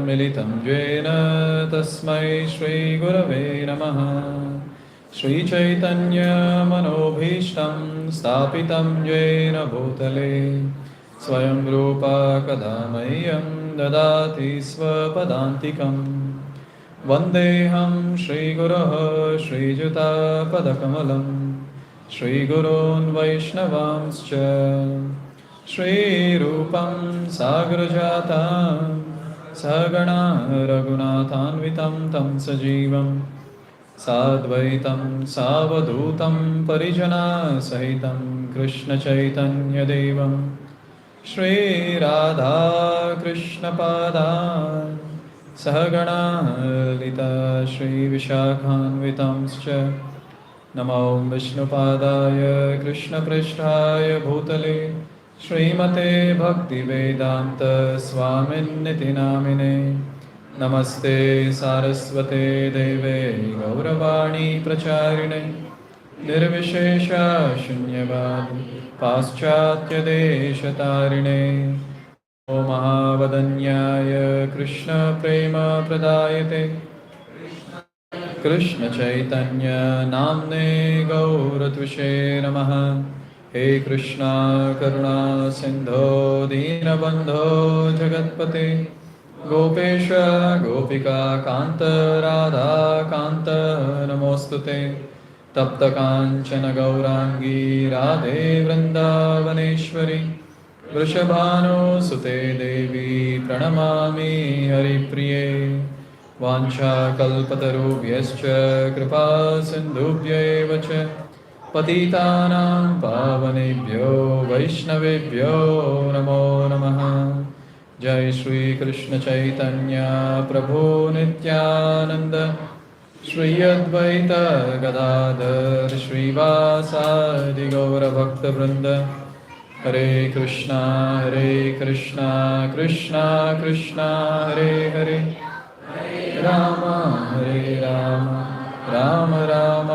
मिलितं येन तस्मै श्रीगुरवे नमः। श्रीचैतन्यमनोभीष्टं स्थापितं येन भूतले स्वयं रूपा कदा मह्यं ददाति स्वपदान्तिकं। वन्देऽहं श्रीगुरोः श्रीयुतापदकमलं श्रीगुरोन् वैष्णवांश्च श्रीरूपं साग्रजातं सगणा रघुनाथान्वितं तं सजीवं साद्वैतं सावधूतं परिजनसहितं कृष्णचैतन्यदेवं श्रीराधाकृष्णपादान् सहगणा ललिता श्रीविशाखान्वितांश्च नमो विष्णुपादाय कृष्णपृष्ठाय भूतले श्रीमते भक्तिवेदान्त स्वामिन्निति नामिने नमस्ते सारस्वते देवे गौरवाणी प्रचारिणे निर्विशेष शून्यवादी पाश्चात्यदेशतारिणे ओ महावदन्याय कृष्णप्रेमप्रदायते कृष्णचैतन्य नाम्ने गौरत्विषे नमः। हे कृष्णा करुणा सिन्धो दीनबन्धो जगत्पते गोपेश गोपिका कान्त राधा कान्त नमोऽस्तुते तप्तकाञ्चन गौराङ्गी राधे वृन्दावनेश्वरी वृषभानुसुते देवी प्रणमामि हरिप्रिये वाञ्छाकल्पतरुभ्यश्च कृपा सिन्धुभ्यैव च पतितानां पावनेभ्यो वैष्णवेभ्यो नमो नमः। जय श्री कृष्ण चैतन्य प्रभु नित्यानंद श्री अद्वैत गदाधर श्रीवासादि गौरभक्तवृंद। हरे कृष्णा कृष्णा कृष्णा हरे हरे राम राम राम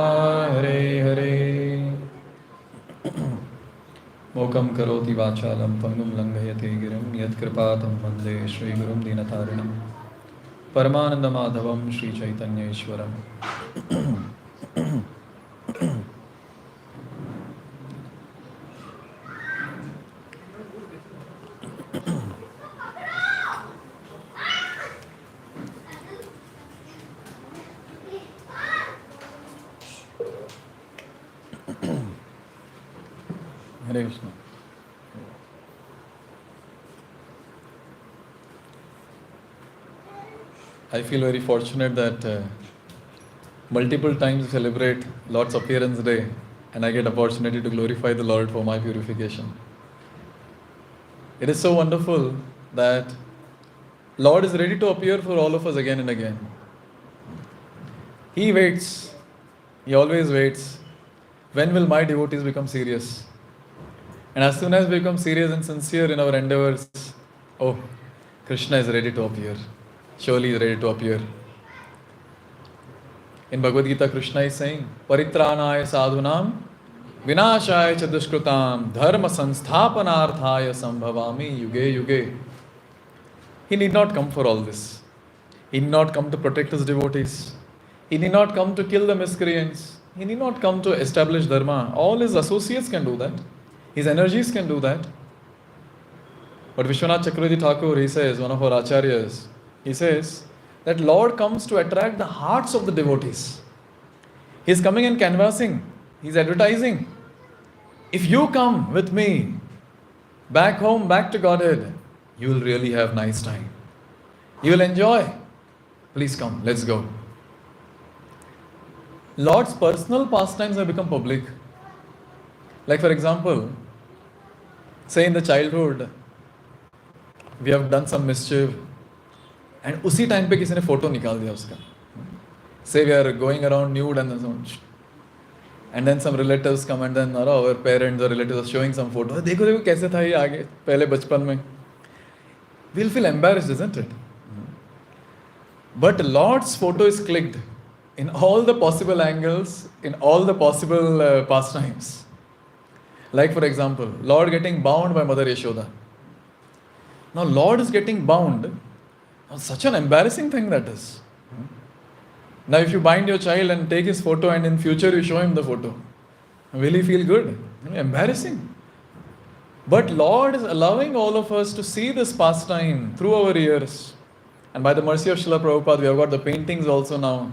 हरे हरे। मोकं करोति वाचालं पंगुं लंघयते गिरिं यत्कृपातं वन्दे श्रीगुरुं दीनतारिणं परमानन्दमाधवं श्रीचैतन्येश्वरम्। Hare Krishna. I feel very fortunate that multiple times we celebrate Lord's Appearance Day and I get opportunity to glorify the Lord for my purification. It is so wonderful that Lord is ready to appear for all of us again and again. He waits. He always waits. When will my devotees become serious? And as soon as we become serious and sincere in our endeavors, oh, Krishna is ready to appear. Surely he is ready to appear. In Bhagavad Gita, Krishna is saying, Paritranaya sadhunam vinashaya cha dushkrutam dharma sansthapanarthaya sambhavami yuge yuge. He need not come for all this. He need not come to protect his devotees. He need not come to kill the miscreants. He need not come to establish dharma. All his associates can do that. His energies can do that. But Vishwanath Chakravarti Thakur, he says, one of our acharyas, he says that Lord comes to attract the hearts of the devotees. He is coming and canvassing. He is advertising. If you come with me back home, back to Godhead, you will really have nice time. You will enjoy. Please come, let's go. Lord's personal pastimes have become public. Like for example, say in the childhood, we have done some mischief and उसी time पे किसी ने photo निकाल दिया उसका. Say we are going around nude and then some relatives come and then our parents or relatives are showing some photo. देखो देखो कैसे था ये आगे पहले बचपन में. We'll feel embarrassed, isn't it? But Lord's photo is clicked in all the possible angles, in all the possible pastimes. Like for example, Lord getting bound by Mother Yashoda. Now Lord is getting bound Such an embarrassing thing that is. Now, if you bind your child and take his photo and in future you show him the photo, will he feel good? Embarrassing. But Lord is allowing all of us to see this pastime through our ears. And by the mercy of Srila Prabhupada, we have got the paintings also now.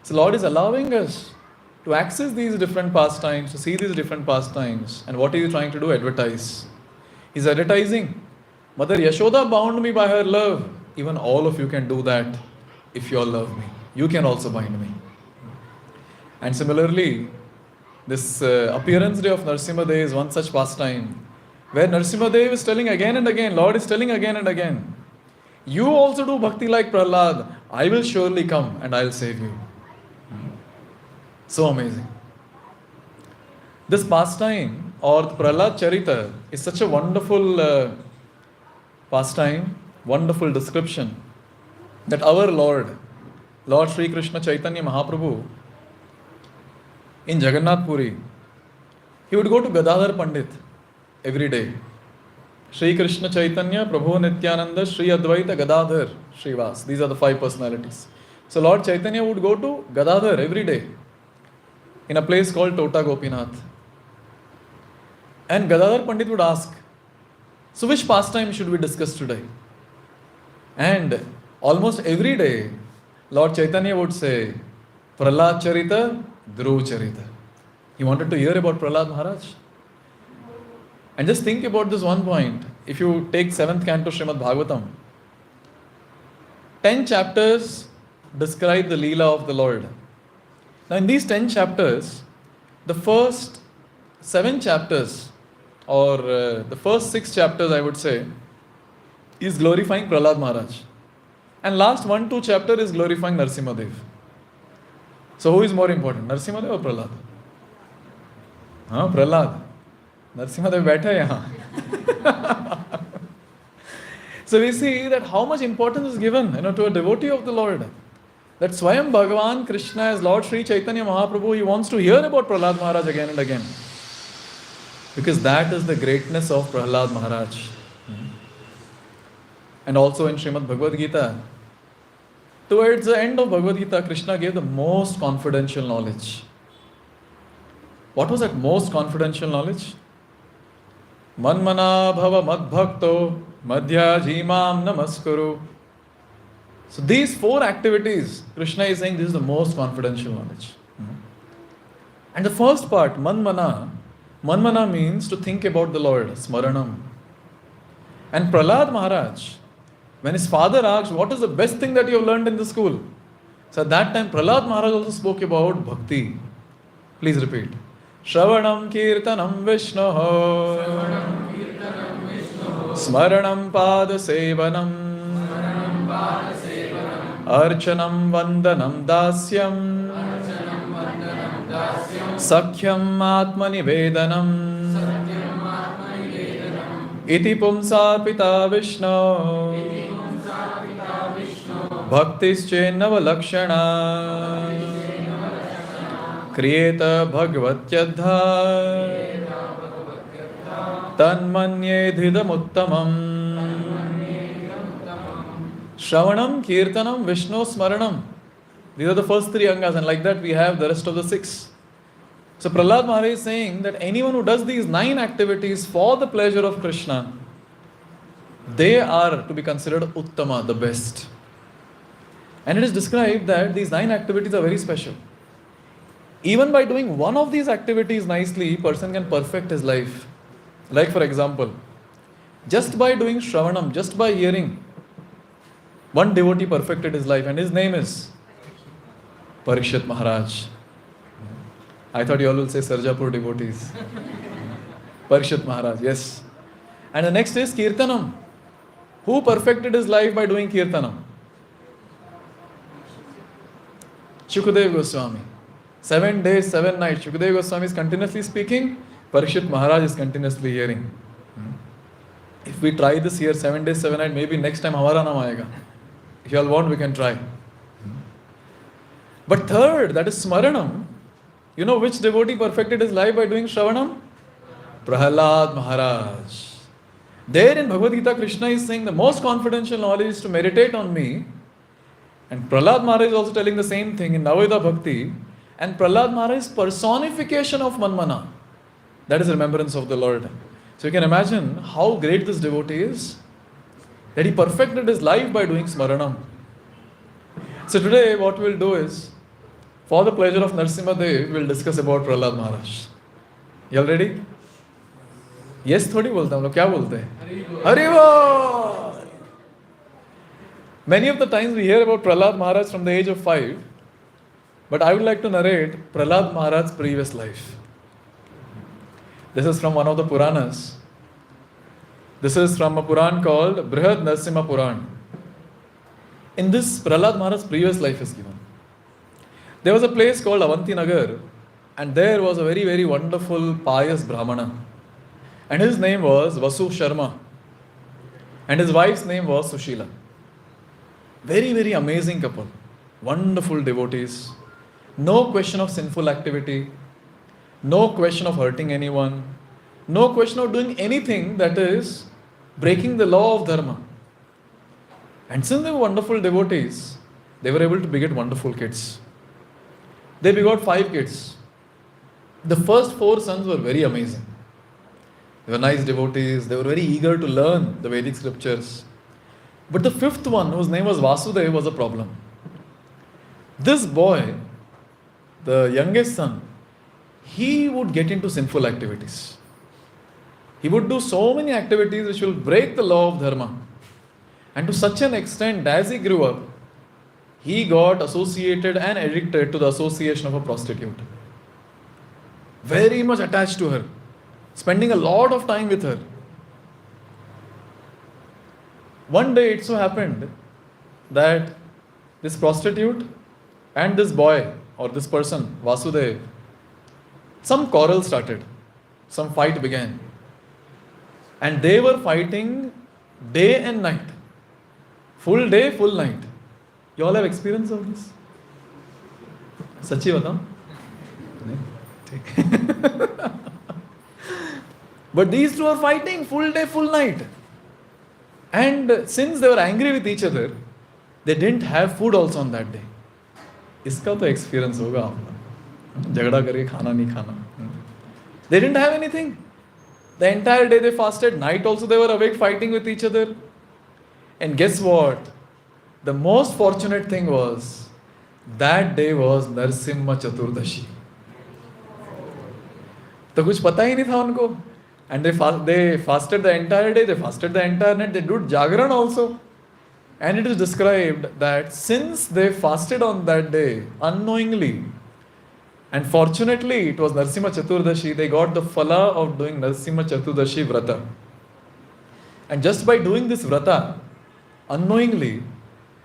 So Lord is allowing us to access these different pastimes, to see these different pastimes. And what is he trying to do? Advertise. He's advertising. Mother Yashoda bound me by her love. Even all of you can do that if you all love me. You can also bind me. And similarly, this appearance day of Narsimha Day is one such pastime where Narsimha Dev is telling again and again, Lord is telling again and again, you also do bhakti like Prahlad, I will surely come and I will save you. So amazing. This pastime or Prahlad Charita is such a wonderful pastime, wonderful description that our Lord Sri Krishna Chaitanya Mahaprabhu in Jagannath Puri, he would go to Gadadhar Pandit every day. Sri Krishna Chaitanya, Prabhu Nityananda, Sri Advaita, Gadadhar, Srivas. These are the 5 personalities. So Lord Chaitanya would go to Gadadhar every day in a place called Tota Gopinath. And Gadadhar Pandit would ask, so which pastime should we discuss today? And almost every day, Lord Chaitanya would say, Prahlad Charita, Dhruv Charita. He wanted to hear about Prahlad Maharaj. And just think about this one point. If you take 7th canto Srimad Bhagavatam, 10 chapters describe the Leela of the Lord. Now in these 10 chapters, the first 7 chapters or the first 6 chapters I would say is glorifying Prahlad Maharaj. And last 1-2 chapter is glorifying Narsimha Dev. So who is more important, Narsimha Dev or Prahlad? Prahlad. Narsimha Dev baitha yahan. So we see that how much importance is given to a devotee of the Lord. That Swayam Bhagavan Krishna as Lord Sri Chaitanya Mahaprabhu, he wants to hear about Prahlad Maharaj again and again. Because that is the greatness of Prahlad Maharaj. And also in Srimad Bhagavad Gita, towards the end of Bhagavad Gita, Krishna gave the most confidential knowledge. What was that most confidential knowledge? Manmana bhava madbhakto madhya jimam namaskuru. So these 4 activities, Krishna is saying this is the most confidential knowledge. And the first part, manmana means to think about the Lord, smaranam. And Prahlad Maharaj, when his father asked, what is the best thing that you have learned in the school? So at that time, Prahlad Maharaj also spoke about bhakti. Please repeat. Shravanam kirtanam vishnoho smaranam pada sevanam archanam vandanam dasyam sakhyam atmani vedanam iti pumsa pita vishno bhaktischennava lakshana kriyeta bhagavatyaddha tanmanye dhidamuttamam. Shravanam, Kirtanam, Vishnu, Smaranam. These are the first 3 angas, and like that we have the rest of the 6. So Prahlad Maharaj is saying that anyone who does these 9 activities for the pleasure of Krishna, they are to be considered Uttama, the best. And it is described that these 9 activities are very special. Even by doing one of these activities nicely, person can perfect his life. Like for example, just by doing Shravanam, just by hearing, one devotee perfected his life, and his name is Parikshit Maharaj. I thought you all will say Sarjapur devotees. Parikshit Maharaj, yes. And the next is Kirtanam. Who perfected his life by doing Kirtanam? Shukadeva Goswami. 7 days, 7 nights. Shukadeva Goswami is continuously speaking. Parikshit Maharaj is continuously hearing. If we try this here 7 days, 7 nights, maybe next time hamara naam aayega. If you all want, we can try. But third, that is Smaranam. You know which devotee perfected his life by doing Shravanam? Prahlad Maharaj. There in Bhagavad Gita, Krishna is saying the most confidential knowledge is to meditate on me. And Prahlad Maharaj is also telling the same thing in Navaida Bhakti. And Prahlad Maharaj is personification of Manmana. That is remembrance of the Lord. So you can imagine how great this devotee is. That he perfected his life by doing Smaranam. So today what we'll do is, for the pleasure of Narsimha Dev, we'll discuss about Prahlad Maharaj. You all ready? Yes, थोड़ी बोलते हम लोग, क्या बोलते हैं? हरि बोल! Many of the times we hear about Prahlad Maharaj from the age of 5, but I would like to narrate Prahlad Maharaj's previous life. This is from one of the Puranas. This is from a Puran called Brihad Narsimha Puran. In this, Prahlad Maharaj's previous life is given. There was a place called Avanti Nagar, and there was a very, very wonderful, pious Brahmana. And his name was Vasu Sharma. And his wife's name was Sushila. Very, very amazing couple. Wonderful devotees. No question of sinful activity. No question of hurting anyone. No question of doing anything that is breaking the law of dharma. And since they were wonderful devotees, they were able to beget wonderful kids. They begot 5 kids. The first 4 sons were very amazing. They were nice devotees. They were very eager to learn the Vedic scriptures. But the 5th one, whose name was Vasudeva, was a problem. This boy, the youngest son, he would get into sinful activities. He would do so many activities which will break the law of dharma. And to such an extent, as he grew up, he got associated and addicted to the association of a prostitute. Very much attached to her, spending a lot of time with her. One day it so happened that this prostitute and this boy or this person, Vasudeva, some quarrel started, some fight began. And they were fighting day and night. Full day, full night. You all have experience of this? Sachi batao? But these two are fighting full day, full night. And since they were angry with each other, they didn't have food also on that day. इसका तो experience होगा आपका. झगड़ा करके खाना नहीं खाना. They didn't have anything. The entire day they fasted. Night also they were awake fighting with each other. And guess what? The most fortunate thing was, that day was Narashima Chaturdasi. तो कुछ पता ही नहीं था उनको. And they fasted the entire day, they fasted the entire night, they did Jagran also. And it is described that since they fasted on that day, unknowingly, and fortunately it was Narashima Chaturdashi, they got the phala of doing Narashima Chaturdashi Vrata. And just by doing this Vrata, unknowingly,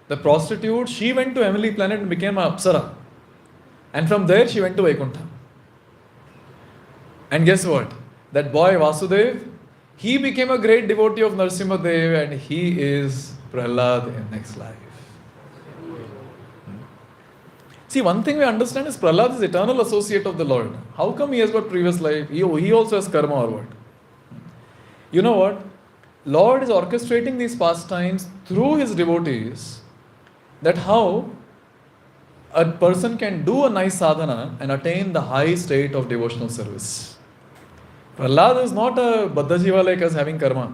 the prostitute, she went to Emily Planet and became an Apsara. And from there she went to Vaikuntha. And guess what? That boy Vasudev, he became a great devotee of Narsimha Dev, and he is Prahlad in next life. See, one thing we understand is Prahlad is eternal associate of the Lord. How come he has got previous life? He also has karma or what? You know what? Lord is orchestrating these pastimes through his devotees, that how a person can do a nice sadhana and attain the high state of devotional service. Prahlad is not a Baddhajiva like us having karma.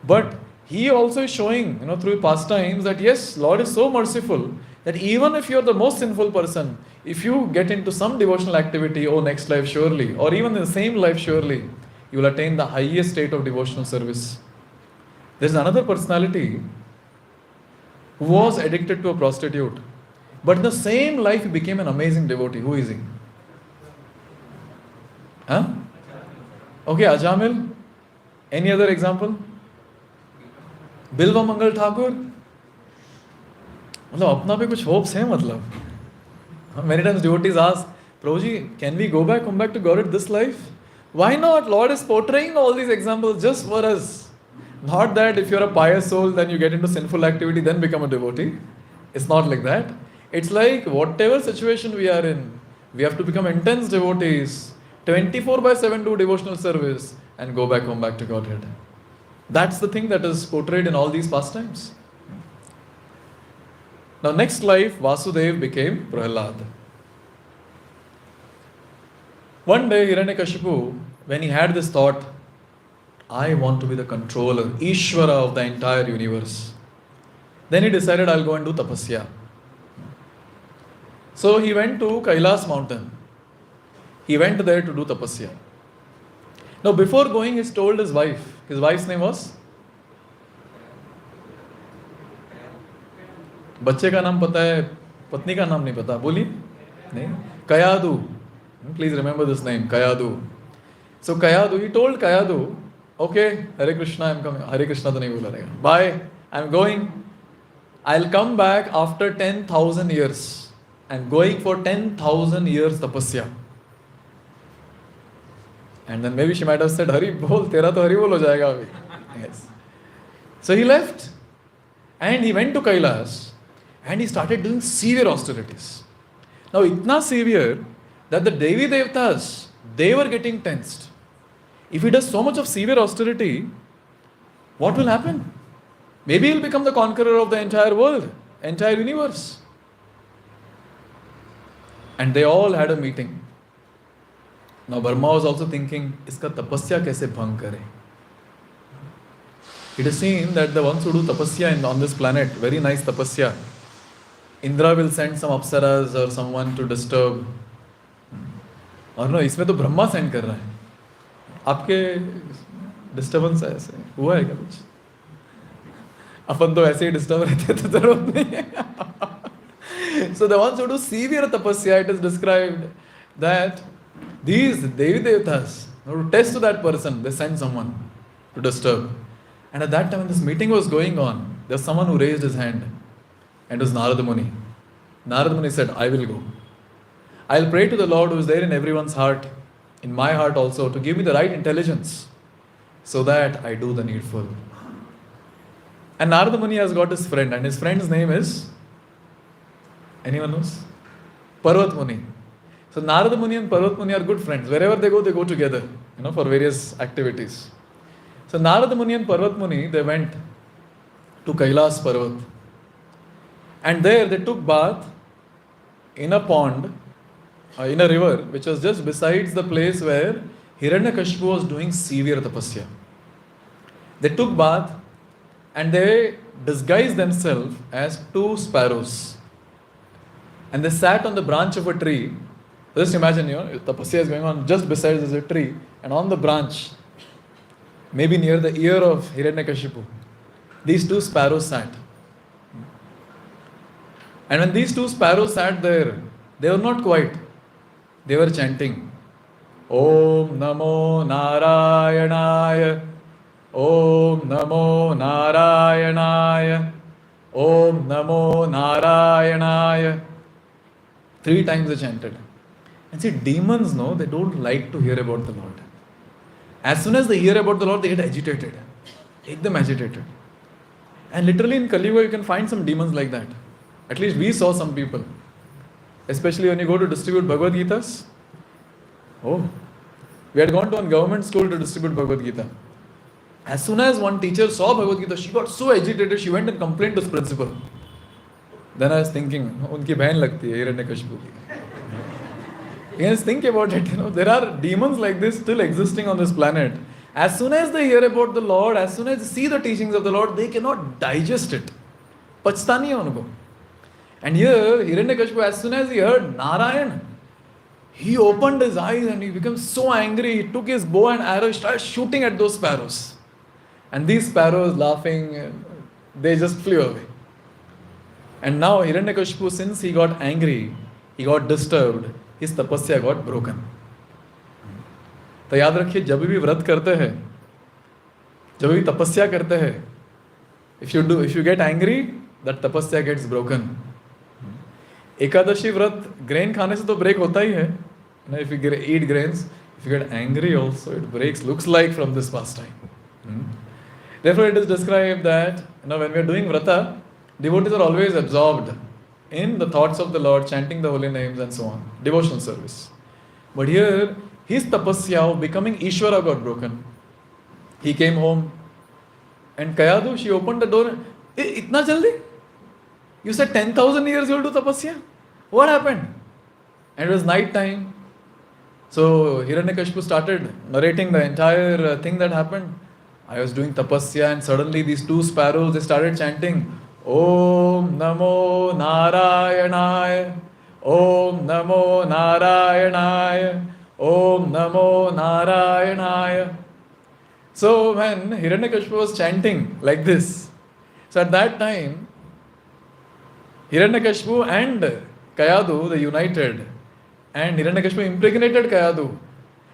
But he also is showing, through pastimes that yes, Lord is so merciful that even if you are the most sinful person, if you get into some devotional activity, next life surely, or even in the same life surely, you will attain the highest state of devotional service. There is another personality who was addicted to a prostitute. But in the same life, he became an amazing devotee. Who is he? Huh? Okay, Ajamil. Any other example? Bilva Mangal Thakur. मतलब अपना भी कुछ hopes है मतलब. Many times devotees ask, Prabhuji, can we come back to God in this life? Why not? Lord is portraying all these examples just for us. Not that if you're a pious soul, then you get into sinful activity, then become a devotee. It's not like that. It's like whatever situation we are in, we have to become intense devotees, 24/7 do devotional service, and go back home back to Godhead. That's the thing that is portrayed in all these pastimes. Now, next life, Vasudev became Prahlad. One day, Hiranyakashipu, when he had this thought, I want to be the controller, Ishvara of the entire universe, then he decided, I'll go and do tapasya. So he went to Kailas mountain. He went there to do tapasya. Now, before going, he told his wife's name was? बच्चे का नाम पता है, पत्नी का नाम नहीं पता, बोलिए नहीं, Kayadu. Please remember this name, Kayadu. So Kayadu, he told Kayadu, okay, Hare Krishna, I'm coming. Hare Krishna तो नहीं बोला रहेगा. Bye, I'm going. I'll come back after 10,000 years. I'm going for 10,000 years tapasya. And then maybe she might have said, Hari bol, tera to Hari bol ho jayega abhi. Yes. So he left and he went to Kailas and he started doing severe austerities. Now, itna severe that the Devi Devtas, they were getting tensed. If he does so much of severe austerity, what will happen? Maybe he'll become the conqueror of the entire world, entire universe. And they all had a meeting. Now Brahma was also thinking, iska tapasya kaise bhang kare? It is seen that the ones who do tapasya on this planet, very nice tapasya, Indra will send some apsaras or someone to disturb. और no इसमें तो Brahma send कर रहा है. आपके disturbance है ऐसे हुआ है क्या कुछ? अपन तो ऐसे ही डिस्टर्ब रहते तो जरूरत नहीं है. So the ones who do severe tapasya, it is described that these Devi Devtas, to test that person, they send someone to disturb. And at that time when this meeting was going on, there was someone who raised his hand, and it was Narada Muni. Narada Muni said, I will go. I'll pray to the Lord who is there in everyone's heart, in my heart also, to give me the right intelligence so that I do the needful. And Narada Muni has got his friend, and his friend's name is, anyone knows? Parvat Muni. So Narada Muni and Parvat Muni are good friends. Wherever they go together, for various activities. So Narada Muni and Parvat Muni, they went to Kailas Parvat. And there they took bath in a pond, in a river, which was just besides the place where Hiranyakashipu was doing severe tapasya. They took bath and they disguised themselves as two sparrows. And they sat on the branch of a tree. Just imagine, tapasya is going on just beside a tree, and on the branch, maybe near the ear of Hiranyakashipu, these two sparrows sat. And when these two sparrows sat there, they were not quiet. They were chanting, Om Namo Narayanaya, Om Namo Narayanaya, Om Namo Narayanaya. 3 times they chanted. And see, demons, they don't like to hear about the Lord. As soon as they hear about the Lord, they get agitated. Make them agitated. And literally in Kali Yuga, you can find some demons like that. At least we saw some people. Especially when you go to distribute Bhagavad Gitas. Oh, we had gone to one government school to distribute Bhagavad Gita. As soon as one teacher saw Bhagavad Gita, she got so agitated, she went and complained to the principal. Then I was thinking, unki बहन लगती है हिरण्यकशिपु की. Yes, think about it. There are demons like this still existing on this planet. As soon as they hear about the Lord, as soon as they see the teachings of the Lord, they cannot digest it. पचता नहीं है उनको. And here, Hiranyakashipu, as soon as he heard Narayan, he opened his eyes and he became so angry. He took his bow and arrow, started shooting at those sparrows. And these sparrows, laughing, they just flew away. And now Hiranyakashipu, since he got angry, he got disturbed, his tapasya got broken. तो याद रखिए, जब भी व्रत करते हैं, जब भी तपस्या करते हैं, if you get angry, that tapasya gets broken. Ekadashi व्रत ग्रेन खाने से तो ब्रेक होता ही है. If you eat grains, if you get angry also, it breaks. Looks like from this pastime. Therefore, it is described that when we are doing vrata, devotees are always absorbed in the thoughts of the Lord, chanting the holy names and so on, devotional service. But here, his tapasya of becoming Ishvara got broken. He came home And Kayadu, she opened the door. Itna jaldi? You said 10,000 years you'll do tapasya? What happened? And it was night time. So Hiranyakashipu started narrating the entire thing that happened. I was doing tapasya and suddenly these two sparrows, they started chanting, Om Namo Narayanaya, Om Namo Narayanaya, Om Namo Narayanaya. So when Hiranyakashipu was chanting like this, so at that time, Hiranyakashipu and Kayadu, they united. And Hiranyakashipu impregnated Kayadu.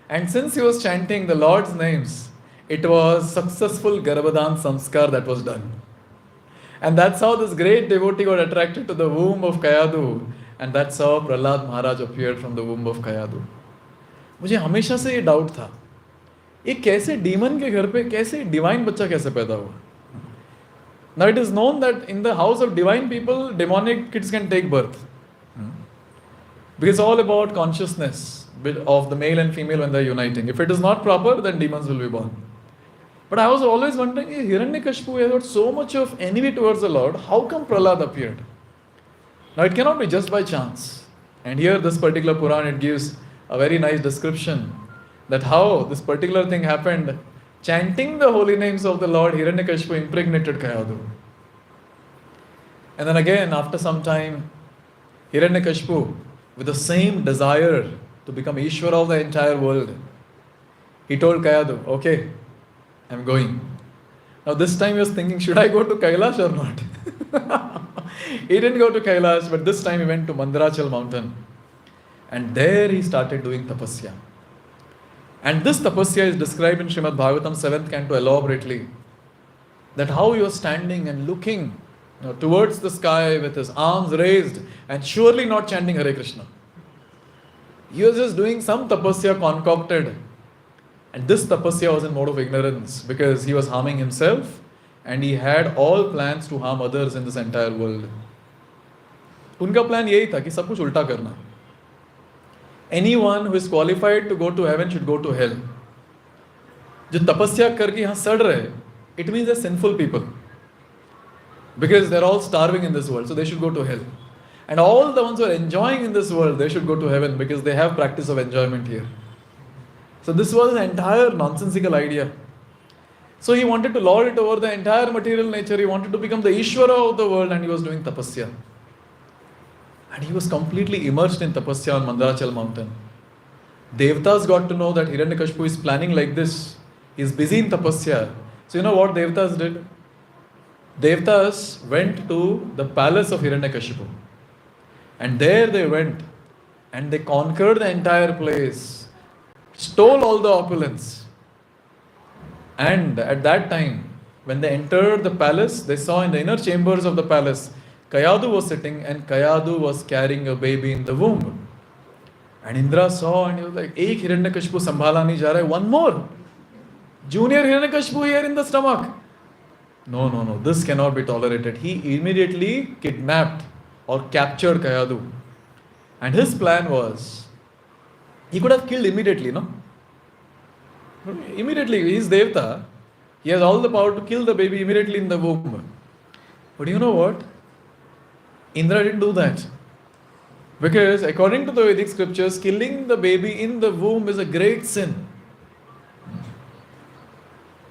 And since he was chanting the Lord's names, it was successful Garbhadan Samskar that was done. And that's how this great devotee got attracted to the womb of Kayadu. And that's how Prahlad Maharaj appeared from the womb of Kayadu. मुझे हमेशा से ये doubt था, ये कैसे demon के घर पे कैसे डिवाइन बच्चा कैसे पैदा हुआ? Now it is known that in the house of divine people, demonic kids can take birth. Because it's all about consciousness of the male and female when they're uniting. If it is not proper, then demons will be born. But I was always wondering, Hiranyakashipu has got so much of envy towards the Lord, how come Prahlad appeared? Now it cannot be just by chance. And here this particular Puran, it gives a very nice description that how this particular thing happened. Chanting the holy names of the Lord, Hiranyakashipu impregnated Kayadu. And then again, after some time, Hiranyakashipu, with the same desire to become Ishvara of the entire world, he told Kayadu, okay, I'm going. Now this time he was thinking, should I go to Kailash or not? He didn't go to Kailash, but this time he went to Mandarachal mountain. And there he started doing tapasya. And this tapasya is described in Srimad Bhagavatam 7th canto elaborately. That how he was standing and looking towards the sky with his arms raised and surely not chanting Hare Krishna. He was just doing some tapasya concocted. And this tapasya was in mode of ignorance because he was harming himself and he had all plans to harm others in this entire world. उनका plan यही था कि सब कुछ उल्टा करना. Anyone who is qualified to go to heaven should go to hell. जो तपस्या करके यहाँ सड़ रहे, it means they're sinful people. Because they're all starving in this world, so they should go to hell. And all the ones who are enjoying in this world, they should go to heaven because they have practice of enjoyment here. So this was an entire nonsensical idea. So he wanted to lord it over the entire material nature. He wanted to become the Ishvara of the world and he was doing tapasya. And he was completely immersed in tapasya on Mandarachal mountain. Devtas got to know that Hiranyakashipu is planning like this. He is busy in tapasya. So you know what Devtas did? Devtas went to the palace of Hiranyakashipu. And there they went and they conquered the entire place, stole all the opulence. And at that time, when they entered the palace, they saw in the inner chambers of the palace, Kayadu was sitting and Kayadu was carrying a baby in the womb. And Indra saw and he was like, Ek Hiranyakashipu sambhala nahi ja raha hai, one more. Junior Hiranyakashipu here in the stomach. No, this cannot be tolerated. He immediately kidnapped or captured Kayadu. And his plan was, he could have killed immediately, no? Immediately, he is Devta. He has all the power to kill the baby immediately in the womb. But you know what? Indra didn't do that. Because according to the Vedic scriptures, killing the baby in the womb is a great sin.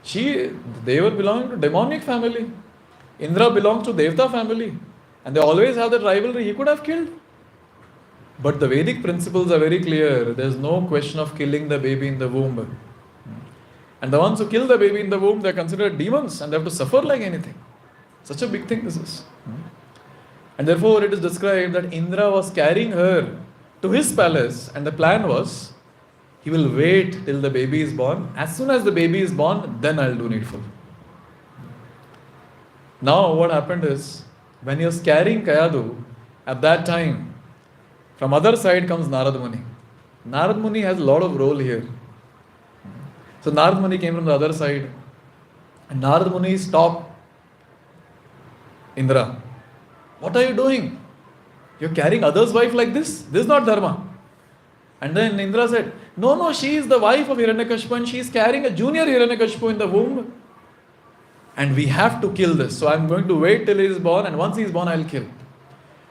They were belonging to demonic family. Indra belongs to Devta family. And they always have that rivalry. He could have killed. But the Vedic principles are very clear. There is no question of killing the baby in the womb. And the ones who kill the baby in the womb, they are considered demons and they have to suffer like anything. Such a big thing this is. And therefore it is described that Indra was carrying her to his palace and the plan was, he will wait till the baby is born. As soon as the baby is born, then I will do needful. Now what happened is, when he was carrying Kayadu, at that time, from other side comes Narad Muni. Narad Muni has a lot of role here. So Narad Muni came from the other side. And Narad Muni stopped Indra. What are you doing? You're carrying others' wife like this? This is not dharma. And then Indra said, no, she is the wife of Hiranyakashipu and she is carrying a junior Hiranyakashipu in the womb. And we have to kill this. So I'm going to wait till he is born, and once he is born, I'll kill.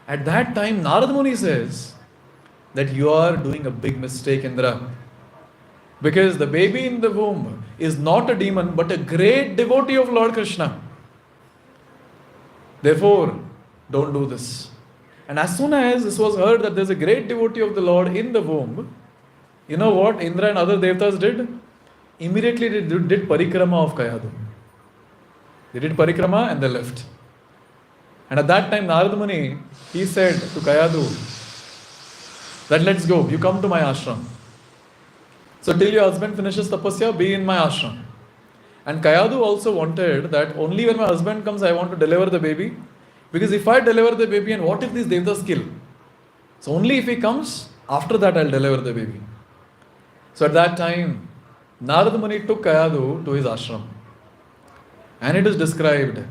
At that time, Narad Muni says that you are doing a big mistake, Indra. Because the baby in the womb is not a demon, but a great devotee of Lord Krishna. Therefore, don't do this. And as soon as this was heard that there's a great devotee of the Lord in the womb, you know what Indra and other devatas did? Immediately they did parikrama of Kayadu. They did parikrama and they left. And at that time, Narad Muni, he said to Kayadu that let's go, you come to my ashram. So till your husband finishes tapasya, be in my ashram. And Kayadu also wanted that only when my husband comes, I want to deliver the baby. Because if I deliver the baby, and what if these devatas kill? So only if he comes, after that I'll deliver the baby. So at that time, Narad Muni took Kayadu to his ashram. And it is described.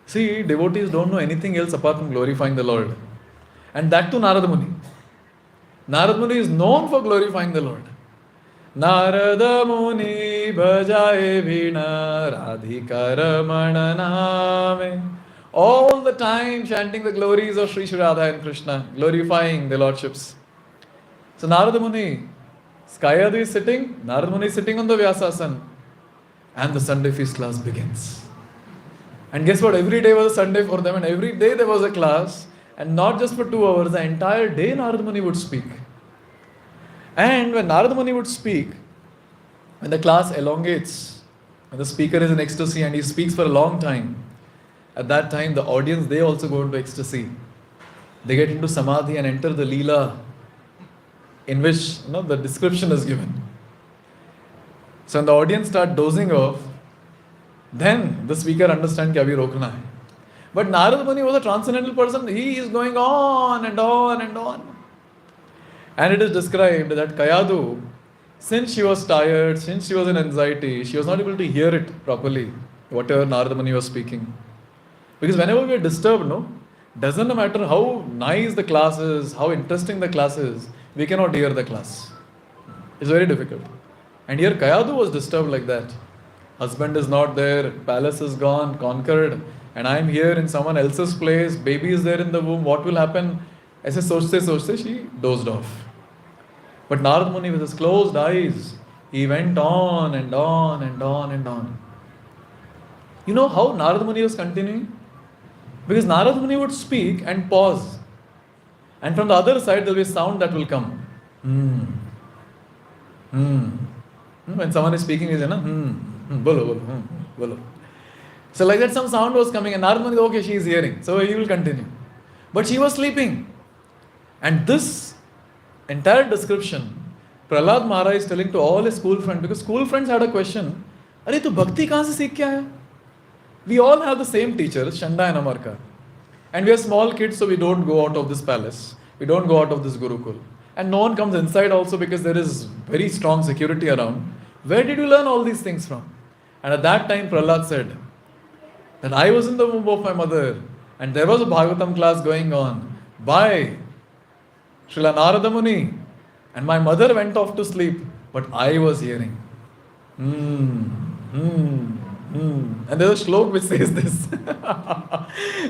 See, devotees don't know anything else apart from glorifying the Lord. And that too Narad Muni. Narad Muni is known for glorifying the Lord. Narada Muni bhajaye vina radhika ramana name. All the time chanting the glories of Sri Radha and Krishna, glorifying the Lordships. So Narada Muni, Kayadu is sitting, Narada Muni is sitting on the Vyasasana, and the Sunday feast class begins. And guess what? Every day was a Sunday for them, and every day there was a class, and not just for 2 hours, the entire day Narada Muni would speak. And when Narada Muni would speak, when the class elongates, when the speaker is in ecstasy and he speaks for a long time, at that time the audience, they also go into ecstasy. They get into samadhi and enter the leela in which the description is given. So when the audience start dozing off, then the speaker understands that abhi rokna hai. But Narada Muni was a transcendental person. He is going on and on and on. And it is described that Kayadu, since she was tired, since she was in anxiety, she was not able to hear it properly, whatever Narada Muni was speaking. Because whenever we are disturbed, doesn't matter how nice the class is, how interesting the class is, we cannot hear the class. It's very difficult. And here Kayadu was disturbed like that. Husband is not there, palace is gone, conquered, and I am here in someone else's place, baby is there in the womb, what will happen? Aise sochte, she dozed off. But Narad Muni, with his closed eyes, he went on and on and on and on. You know how Narad Muni was continuing? Because Narad Muni would speak and pause. And from the other side, there will be a sound that will come. When someone is speaking, he says, bolo. So like that, some sound was coming, and Narad Muni, okay, she is hearing. So he will continue. But she was sleeping. And this entire description, Prahlad Maharaj is telling to all his school friends, because school friends had a question, Are tu bhakti kahan se seekh ke aaya? We all have the same teachers, Shanda and Amarka. And we are small kids, so we don't go out of this palace. We don't go out of this Gurukul. And no one comes inside also because there is very strong security around. Where did you learn all these things from? And at that time, Prahlad said that I was in the womb of my mother and there was a Bhagavatam class going on by Srila Narada Muni, and my mother went off to sleep, but I was hearing. And there's a shlok which says this.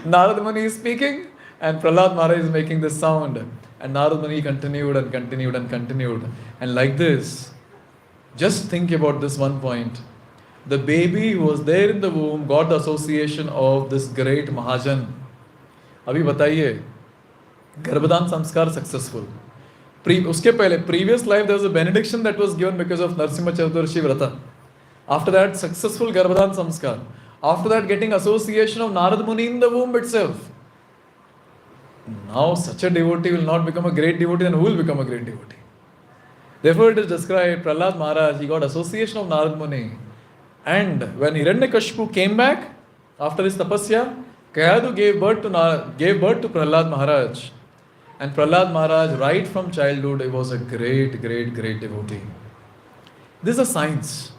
Narada Muni is speaking and Prahlad Maharaj is making this sound. And Narada Muni continued and continued and continued. And like this, just think about this one point. The baby who was there in the womb got the association of this great Mahajan. Abhi bataiye, Garbhadan Samskar successful. Uske pehle, previous life there was a benediction that was given because of Narashima Chaturdasi Vrata. After that, successful Garbhadan Samskar. After that, getting association of Narad Muni in the womb itself. Now, such a devotee will not become a great devotee, then who will become a great devotee? Therefore, it is described, Prahlad Maharaj, he got association of Narad Muni. And when Hiranyakashipu came back, after his tapasya, Kayadu gave birth to Prahlad Maharaj. And Prahlad Maharaj, right from childhood, he was a great, great, great devotee. This is a science.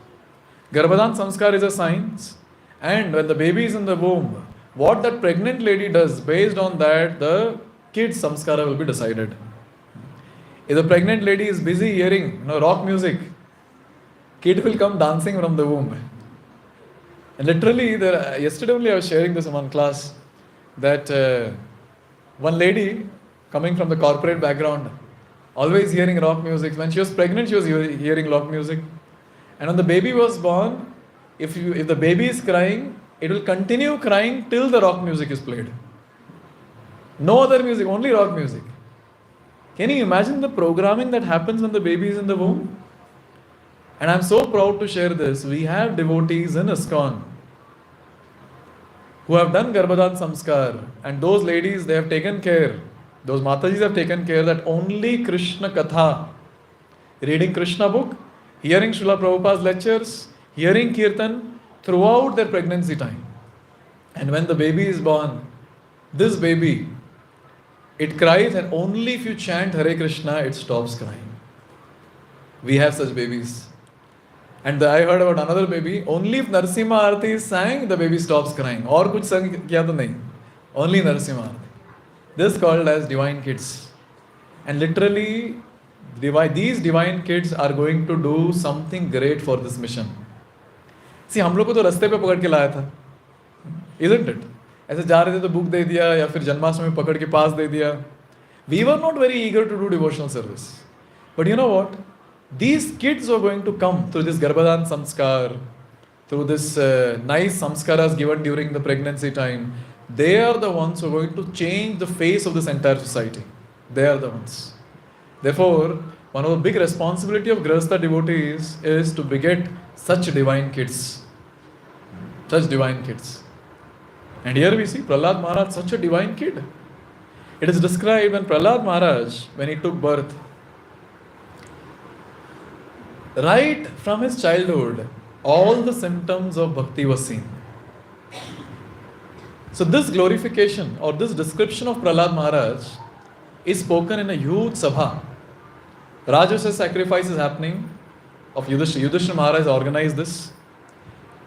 Garbhadan Samskar is a science. And when the baby is in the womb, what that pregnant lady does, based on that, the kid's samskara will be decided. If the pregnant lady is busy hearing rock music, kid will come dancing from the womb. And literally, yesterday only I was sharing this in one class that one lady coming from the corporate background, always hearing rock music. When she was pregnant, she was hearing rock music. And when the baby was born, if the baby is crying, it will continue crying till the rock music is played. No other music, only rock music. Can you imagine the programming that happens when the baby is in the womb? And I'm so proud to share this. We have devotees in ISKCON who have done Garbhadan Samskar, and those ladies, they have taken care, those Matajis have taken care that only Krishna Katha, reading Krishna book, hearing Srila Prabhupada's lectures, hearing Kirtan throughout their pregnancy time. And when the baby is born, this baby, it cries, and only if you chant Hare Krishna, it stops crying. We have such babies. And I heard about another baby, only if Narashima Arati is sang, the baby stops crying. Or kuch sang kiya to nahi. Only Narashima Arati. This is called as divine kids. And literally, these divine kids are going to do something great for this mission. See, हम लोग को तो रास्ते पे पकड़ के लाया था. Isn't it? ऐसे जा रहे थे तो बुक दे दिया या फिर जन्माष्टमी पकड़ के पास दे दिया. We were not very eager to do devotional service. But you know what? These kids are going to come through this Garbhadan Samskar, through this nice samskaras given during the pregnancy time. They are the ones who are going to change the face of this entire society. They are the ones. Therefore, one of the big responsibility of Grihastha devotees is to beget such divine kids. Such divine kids. And here we see Prahlad Maharaj, such a divine kid. It is described when Prahlad Maharaj, when he took birth, right from his childhood, all the symptoms of bhakti were seen. So this glorification or this description of Prahlad Maharaj is spoken in a huge sabha. Rajasuya sacrifice is happening of Yudhishthira. Yudhishthira Maharaj organized this.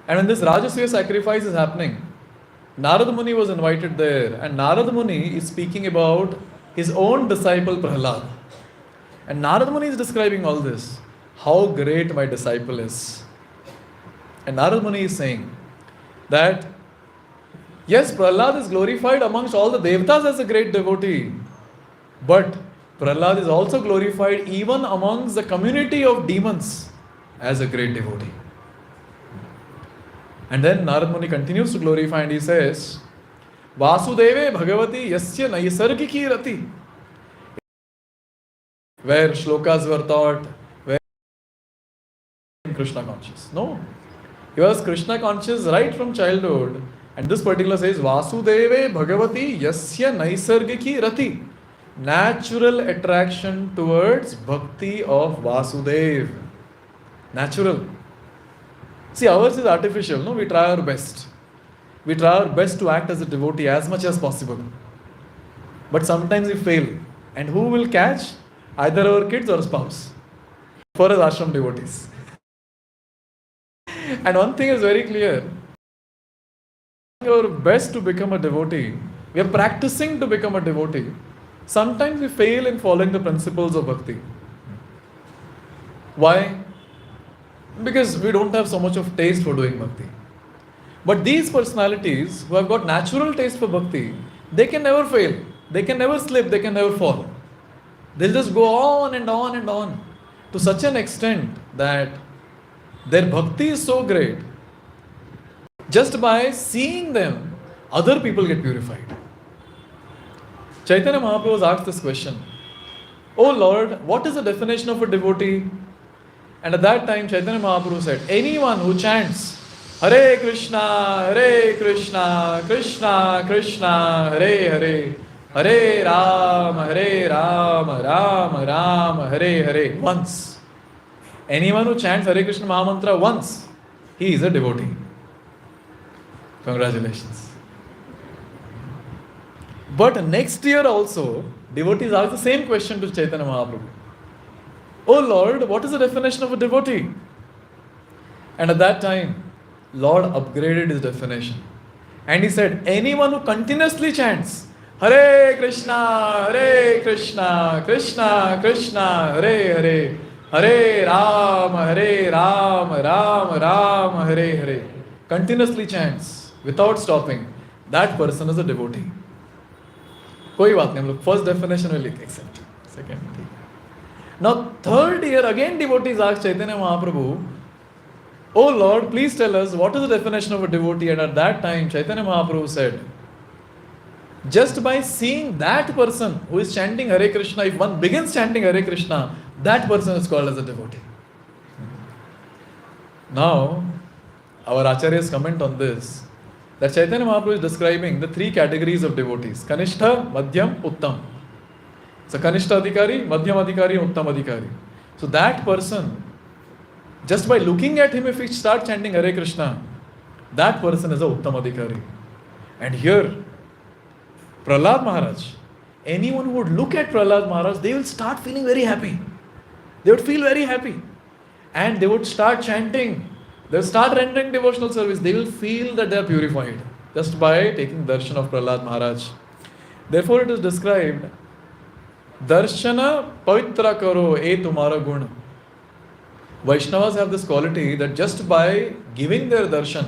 And when this Rajasuya sacrifice is happening, Narad Muni was invited there, and Narad Muni is speaking about his own disciple Prahlad. And Narad Muni is describing all this. How great my disciple is. And Narad Muni is saying that yes, Prahlad is glorified amongst all the Devatas as a great devotee, but Prahlad is also glorified even amongst the community of demons as a great devotee. And then Narad Muni continues to glorify and he says, Vasudeve Bhagavati Yasya Naisargiki Rati. Where shlokas were taught, where Krishna conscious. No. He was Krishna conscious right from childhood. And this particular says, Vasudeve Bhagavati Yasya Naisargiki Rati. Natural attraction towards bhakti of Vasudev. Natural. See, ours is artificial, no? We try our best. We try our best to act as a devotee as much as possible. But sometimes we fail. And who will catch? Either our kids or spouse. For us ashram devotees. And one thing is very clear. Our best to become a devotee. We are practicing to become a devotee. Sometimes we fail in following the principles of bhakti. Why? Because we don't have so much of taste for doing bhakti. But these personalities who have got natural taste for bhakti, they can never fail. They can never slip. They can never fall. They'll just go on and on and on to such an extent that their bhakti is so great. Just by seeing them, other people get purified. Chaitanya Mahaprabhu was asked this question. Oh Lord, what is the definition of a devotee? And at that time, Chaitanya Mahaprabhu said, anyone who chants Hare Krishna, Krishna Krishna, Hare Hare, Hare Rama, Rama Rama, Hare Hare, once. Anyone who chants Hare Krishna Mahamantra once, he is a devotee. Congratulations. But next year also, devotees ask the same question to Chaitanya Mahaprabhu. Oh Lord, what is the definition of a devotee? And at that time, Lord upgraded his definition. And he said, anyone who continuously chants Hare Krishna, Krishna Krishna, Hare Hare, Hare Rama, Rama Rama, Hare Hare, continuously chants without stopping, that person is a devotee. कोई बात नहीं, हम लोग first definition में लिख accept. Second. Now third year again devotees asked Chaitanya Mahaprabhu, "Oh Lord, please tell us what is the definition of a devotee?" And at that time Chaitanya Mahaprabhu said, just by seeing that person who is chanting Hare Krishna, if one begins chanting Hare Krishna, that person is called as a devotee. Now, our Acharyas comment on this, that Chaitanya Mahaprabhu is describing the three categories of devotees: Kanishtha, Madhyam, Uttam. So Kanishtha Adhikari, Madhyam Adhikari, and Uttam Adhikari. So that person, just by looking at him, if we start chanting Hare Krishna, that person is a Uttam Adhikari. And here, Prahlad Maharaj, anyone who would look at Prahlad Maharaj, they will start feeling very happy. They would feel very happy. And they would start chanting. They will start rendering devotional service. They will feel that they are purified just by taking darshan of Prahlad Maharaj. Therefore, it is described, Darshana pavitra karo e tumhara gun. Vaishnavas have this quality that just by giving their darshan,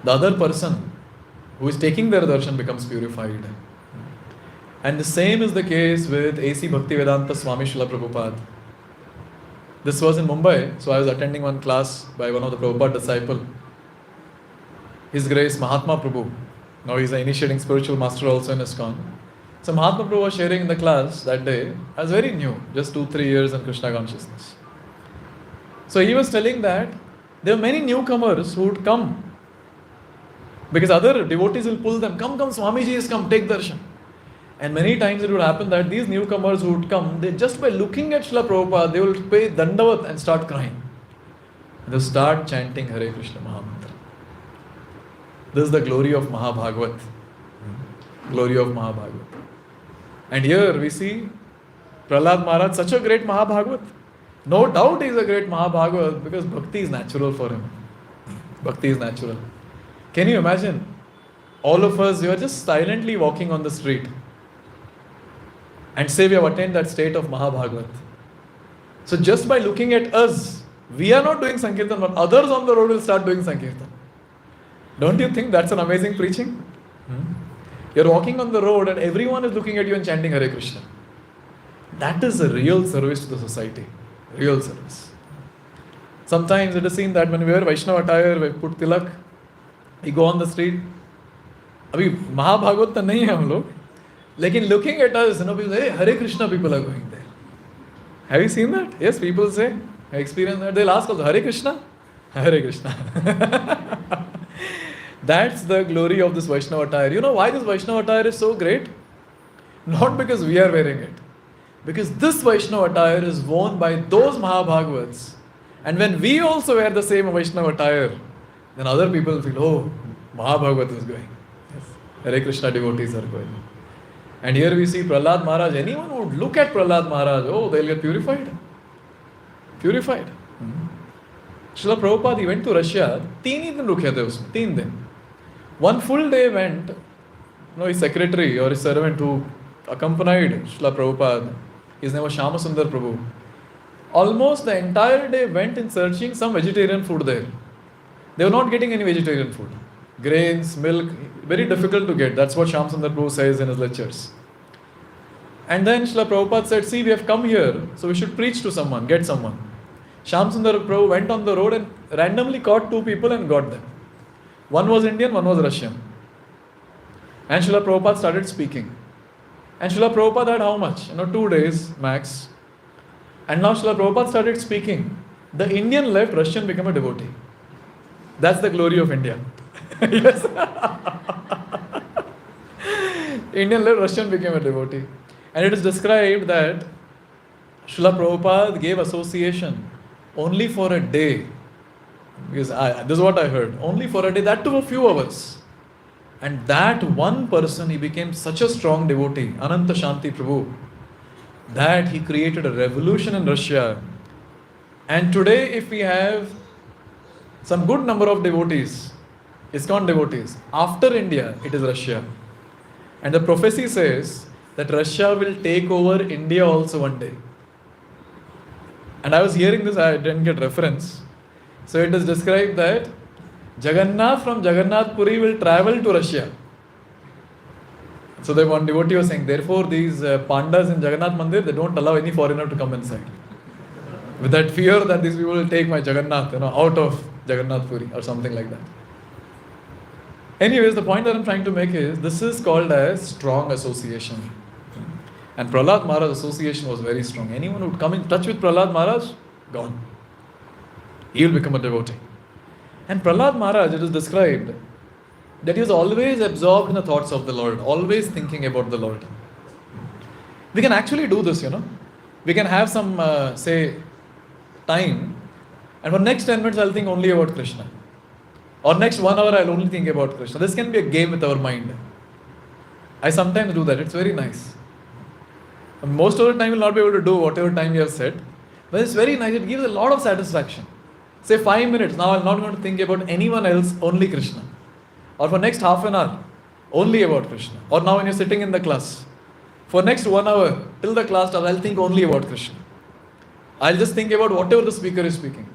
the other person who is taking their darshan becomes purified. And the same is the case with A.C. Bhaktivedanta Swami Srila Prabhupada. This was in Mumbai, so I was attending one class by one of the Prabhupada disciple, His Grace Mahatma Prabhu. Now he is an initiating spiritual master also in ISKCON. So Mahatma Prabhu was sharing in the class that day. I was very new, just 2-3 years in Krishna consciousness. So he was telling that there were many newcomers who would come because other devotees will pull them, come, Swamiji has come, take darshan. And many times it would happen that these newcomers who would come, they just by looking at Srila Prabhupada, they will pay dandavat and start crying. They start chanting Hare Krishna Mahamantra. This is the glory of Mahabhagavat. Glory of Mahabhagavat. And here we see Prahlad Maharaj, such a great Mahabhagavat. No doubt he is a great Mahabhagavat because bhakti is natural for him. Bhakti is natural. Can you imagine? All of us, you are just silently walking on the street and say we have attained that state of Mahabhagavat. So just by looking at us, we are not doing Sankirtan, but others on the road will start doing Sankirtan. Don't you think that's an amazing preaching? You're walking on the road and everyone is looking at you and chanting Hare Krishna. That is a real service to the society. Real service. Sometimes it is seen that when we wear Vaishnava attire, we put tilak, we go on the street. Abhi Mahabhagavat to nahi hai hum log. Lekin looking at us, people say, hey, Hare Krishna people are going there. Have you seen that? Yes, people say, I experienced that. They'll ask also, Hare Krishna? Hare Krishna. That's the glory of this Vaishnava attire. You know why this Vaishnava attire is so great? Not because we are wearing it. Because this Vaishnava attire is worn by those Mahabhagavats. And when we also wear the same Vaishnava attire, then other people feel, oh, Mahabhagavat is going. Yes. Hare Krishna devotees are going. And here we see Prahlad Maharaj. Anyone who would look at Prahlad Maharaj, oh, they'll get purified. Purified. Srila Prabhupada, he went to Russia. 3 दिन रुके थे उसमें, 3 दिन. One full day went, his secretary or his servant who accompanied Srila Prabhupada, his name was Shyamasundar Prabhu. Almost the entire day went in searching some vegetarian food there. They were not getting any vegetarian food. Grains, milk, very difficult to get. That's what Shyamasundar Prabhu says in his lectures. And then Srila Prabhupada said, see, we have come here, so we should preach to someone, get someone. Shyamasundar Prabhu went on the road and randomly caught 2 people and got them. One was Indian, one was Russian. And Srila Prabhupada started speaking. And Srila Prabhupada had how much? 2 days max. And now Srila Prabhupada started speaking. The Indian left, Russian became a devotee. That's the glory of India. Yes. Indian left, Russian became a devotee. And it is described that Srila Prabhupada gave association only for a day. Because this is what I heard. Only for a day, that took a few hours. And that one person, he became such a strong devotee, Ananta Shanti Prabhu, that he created a revolution in Russia. And today, if we have some good number of devotees, ISKCON devotees, after India, it is Russia. And the prophecy says that Russia will take over India also one day. And I was hearing this, I didn't get reference. So it is described that Jagannath from Jagannath Puri will travel to Russia. So the one devotee was saying, therefore these pandas in Jagannath Mandir, they don't allow any foreigner to come inside. With that fear that these people will take my Jagannath, out of Jagannath Puri or something like that. Anyways, the point that I'm trying to make is, this is called as strong association. And Prahlad Maharaj's association was very strong. Anyone who would come in touch with Prahlad Maharaj, gone. He will become a devotee. And Prahlad Maharaj, it is described that he was always absorbed in the thoughts of the Lord, always thinking about the Lord. We can actually do this, We can have some, time, and for next 10 minutes I'll think only about Krishna. Or next 1 hour I'll only think about Krishna. This can be a game with our mind. I sometimes do that. It's very nice. Most of the time you'll not be able to do whatever time you have set. But it's very nice. It gives a lot of satisfaction. Say 5 minutes. Now I'm not going to think about anyone else, only Krishna. Or for next half an hour, only about Krishna. Or now when you're sitting in the class, for next 1 hour, till the class starts, I'll think only about Krishna. I'll just think about whatever the speaker is speaking.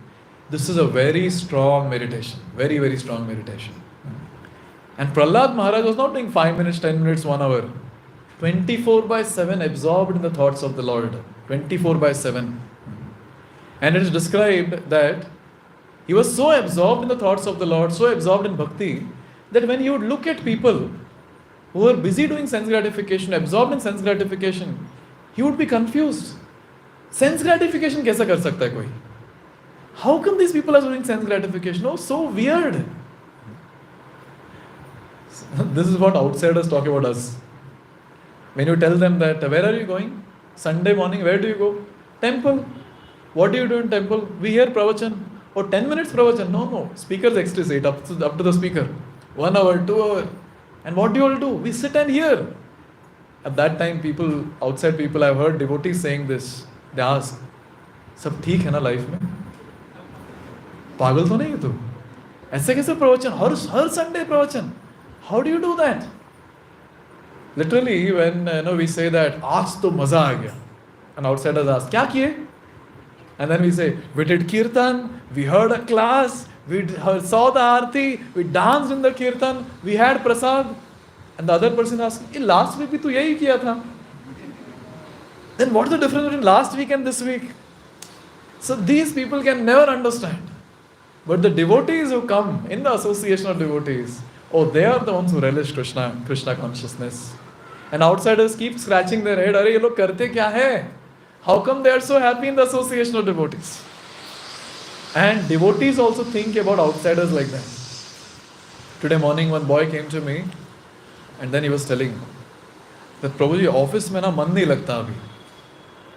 This is a very strong meditation. Very, very strong meditation. And Prahlad Maharaj was not doing 5 minutes, 10 minutes, 1 hour. 24/7 absorbed in the thoughts of the Lord. 24/7. And it is described that he was so absorbed in the thoughts of the Lord, so absorbed in bhakti, that when he would look at people who were busy doing sense gratification, absorbed in sense gratification, he would be confused. Sense gratification kaisa kar sakta hai koi? How come these people are doing sense gratification? Oh, so weird. This is what outsiders talk about us. When you tell them that, where are you going? Sunday morning, where do you go? Temple. What do you do in temple? We hear pravachan. Oh, 10 minutes pravachan. No. Speaker's extras, up to the speaker. 1 hour, 2 hours. And what do you all do? We sit and hear. At that time, outside people, I've heard devotees saying this. They ask, सब ठीक है ना life में? पागल तो नहीं है तू? ऐसे कैसे प्रवचन? हर संडे प्रवचन? How do you do that? Literally, when we say that, आज तो मजा आ गया, and outsiders ask, क्या किए? And then we say, we did kirtan, we heard a class, we saw the aarti, we danced in the kirtan, we had prasad. And the other person asks, last week भी तो यही किया था. Then what is the difference between last week and this week? So these people can never understand. But the devotees who come in the association of devotees, they are the ones who relish Krishna consciousness. And outsiders keep scratching their head, अरे ये लोग करते क्या है? How come they are so happy in the association of devotees? And devotees also think about outsiders like that. Today morning one boy came to me and then he was telling that Prabhuji, office में ना मन नहीं लगता अभी.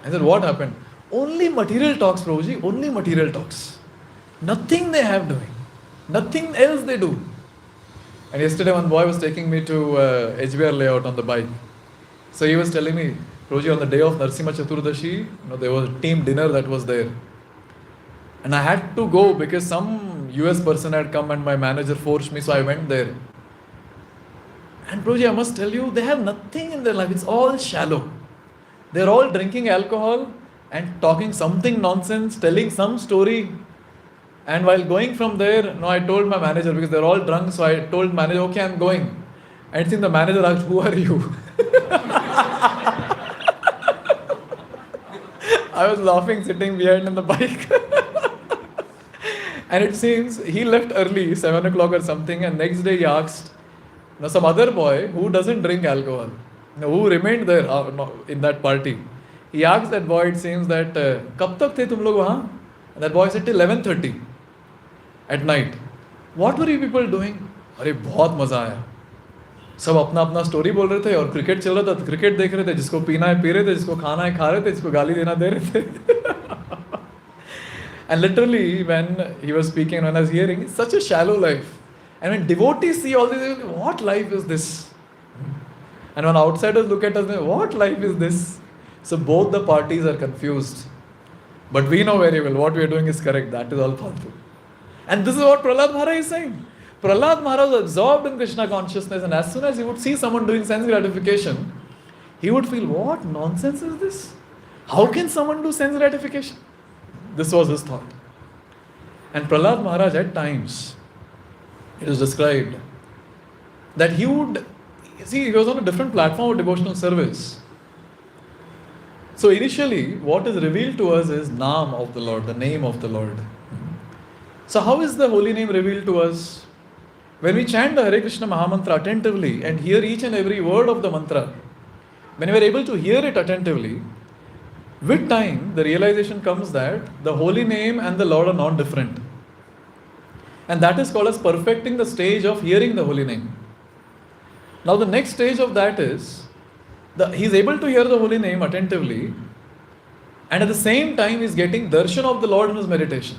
I said, what happened? Only material talks, Prabhuji, only material talks. Nothing they have doing. Nothing else they do. And yesterday one boy was taking me to HBR layout on the bike. So he was telling me, Prabhuji, on the day of Narashima Chaturdasi, there was a team dinner that was there. And I had to go because some US person had come and my manager forced me, so I went there. And Prabhuji, I must tell you, they have nothing in their life. It's all shallow. They're all drinking alcohol and talking something nonsense, telling some story. And while going from there, I told my manager, because they're all drunk, so I told manager, okay, I'm going. And I think the manager asked, who are you? I was laughing, sitting behind on the bike. And it seems he left early, 7 o'clock or something, and next day he asked, some other boy who doesn't drink alcohol, who remained there in that party. He asked that boy, it seems that, कब तक थे तुम लोग वहाँ? And that boy said till 11:30 at night. What were you people doing? अरे बहुत मजा आया. सब अपना अपना स्टोरी बोल रहे थे और क्रिकेट चल रहा था तो क्रिकेट देख रहे थे, जिसको पीना है पी रहे थे, जिसको खाना है खा रहे थे, जिसको गाली देना दे रहे थे. And literally when he was speaking, when I was hearing, it's such a shallow life. And when devotees see all this, what life is this? And when outsiders look at us, what life is this? So both the parties are confused. But we know very well what we are doing is correct. That is all faltu. And this is what Prahlad Maharaj is saying. Prahlad Maharaj was absorbed in Krishna consciousness, and as soon as he would see someone doing sense gratification, he would feel, what nonsense is this? How can someone do sense gratification? This was his thought. And Prahlad Maharaj at times, It is described that he would, see, he was on a different platform of devotional service. So initially, what is revealed to us is Naam of the Lord, the name of the Lord. So how is the holy name revealed to us? When we chant the Hare Krishna Mahamantra attentively and hear each and every word of the mantra, when we are able to hear it attentively, with time the realization comes that the holy name and the Lord are not different. And that is called as perfecting the stage of hearing the holy name. Now the next stage of that is, he is able to hear the holy name attentively, and at the same time he is getting darshan of the Lord in his meditation.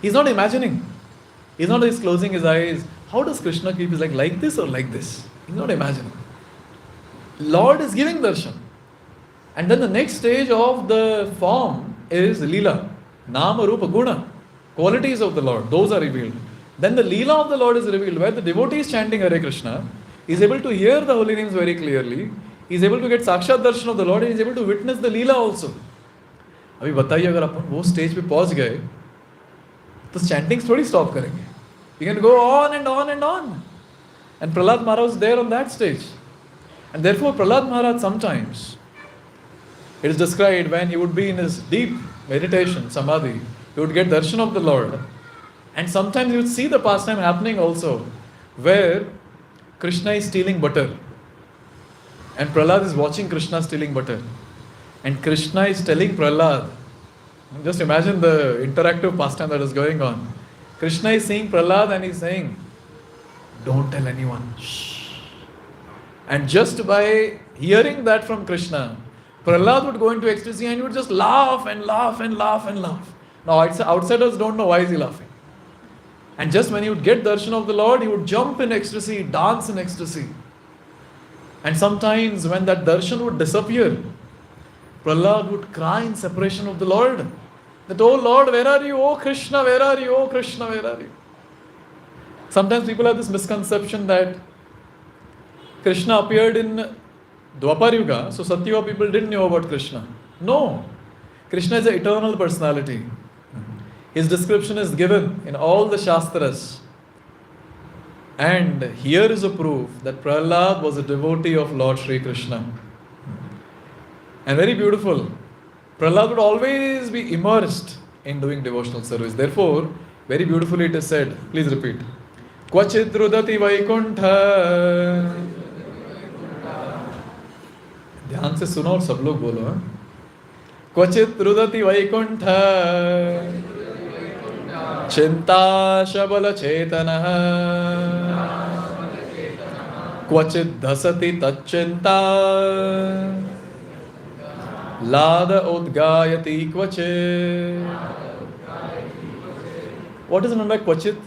He is not imagining. He is not just closing his eyes. How does Krishna keep his like this or like this? He is not imagining. Lord is giving darshan. And then the next stage of the form is Leela. Nama, Rupa, Guna. Qualities of the Lord. Those are revealed. Then the Leela of the Lord is revealed, where the devotee is chanting Hare Krishna. He is able to hear the holy names very clearly. He is able to get sakshat darshan of the Lord. He is able to witness the Leela also. अभी बताइए अगर अपन वो stage पे पहुंच गए तो chanting थोड़ी stop करेंगे. You can go on and on and on. And Prahlad Maharaj was there on that stage. And therefore Prahlad Maharaj sometimes, it is described when he would be in his deep meditation, samadhi, he would get darshan of the Lord. And sometimes you would see the pastime happening also, where Krishna is stealing butter. And Prahlad is watching Krishna stealing butter. And Krishna is telling Prahlad, just imagine the interactive pastime that is going on. Krishna is seeing Prahlad and he is saying, don't tell anyone. Shh. And just by hearing that from Krishna, Prahlad would go into ecstasy and he would just laugh and laugh and laugh and laugh. Now outsiders don't know why is he laughing. And just when he would get darshan of the Lord, he would jump in ecstasy, dance in ecstasy. And sometimes when that darshan would disappear, Prahlad would cry in separation of the Lord. That, oh Lord, where are you? Oh Krishna, where are you? Oh Krishna, where are you? Sometimes people have this misconception that Krishna appeared in Dwapar Yuga, so Satyuga people didn't know about Krishna. No. Krishna is an eternal personality. His description is given in all the Shastras. And here is a proof that Prahlad was a devotee of Lord Sri Krishna. And very beautiful. Prahlad would always be immersed in doing devotional service. Therefore, very beautifully it is said, please repeat. Kvachit rudati vaikuntha. ध्यान से सुनो और सब लोग बोलो. क्वचित रुदति वैकुंठ चिंता शबल चेतनः क्वचित धसति तच्चिंता लाद उद्गायति क्वचित. What is meant by क्वचित?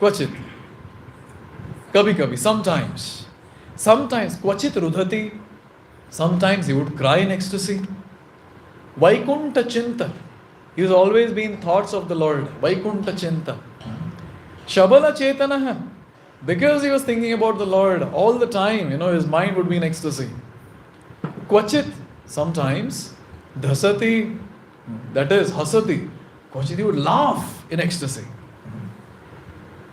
क्वचित, कभी कभी, sometimes. Sometimes क्वचित रुदति. Sometimes he would cry in ecstasy. Vaikunta Chinta. He was always been thoughts of the Lord. Vaikunta Chinta. Shabala Chetanaha. Because he was thinking about the Lord all the time, his mind would be in ecstasy. Kvachit. Sometimes. Dhasati. That is Hasati. Kvachit he would laugh in ecstasy.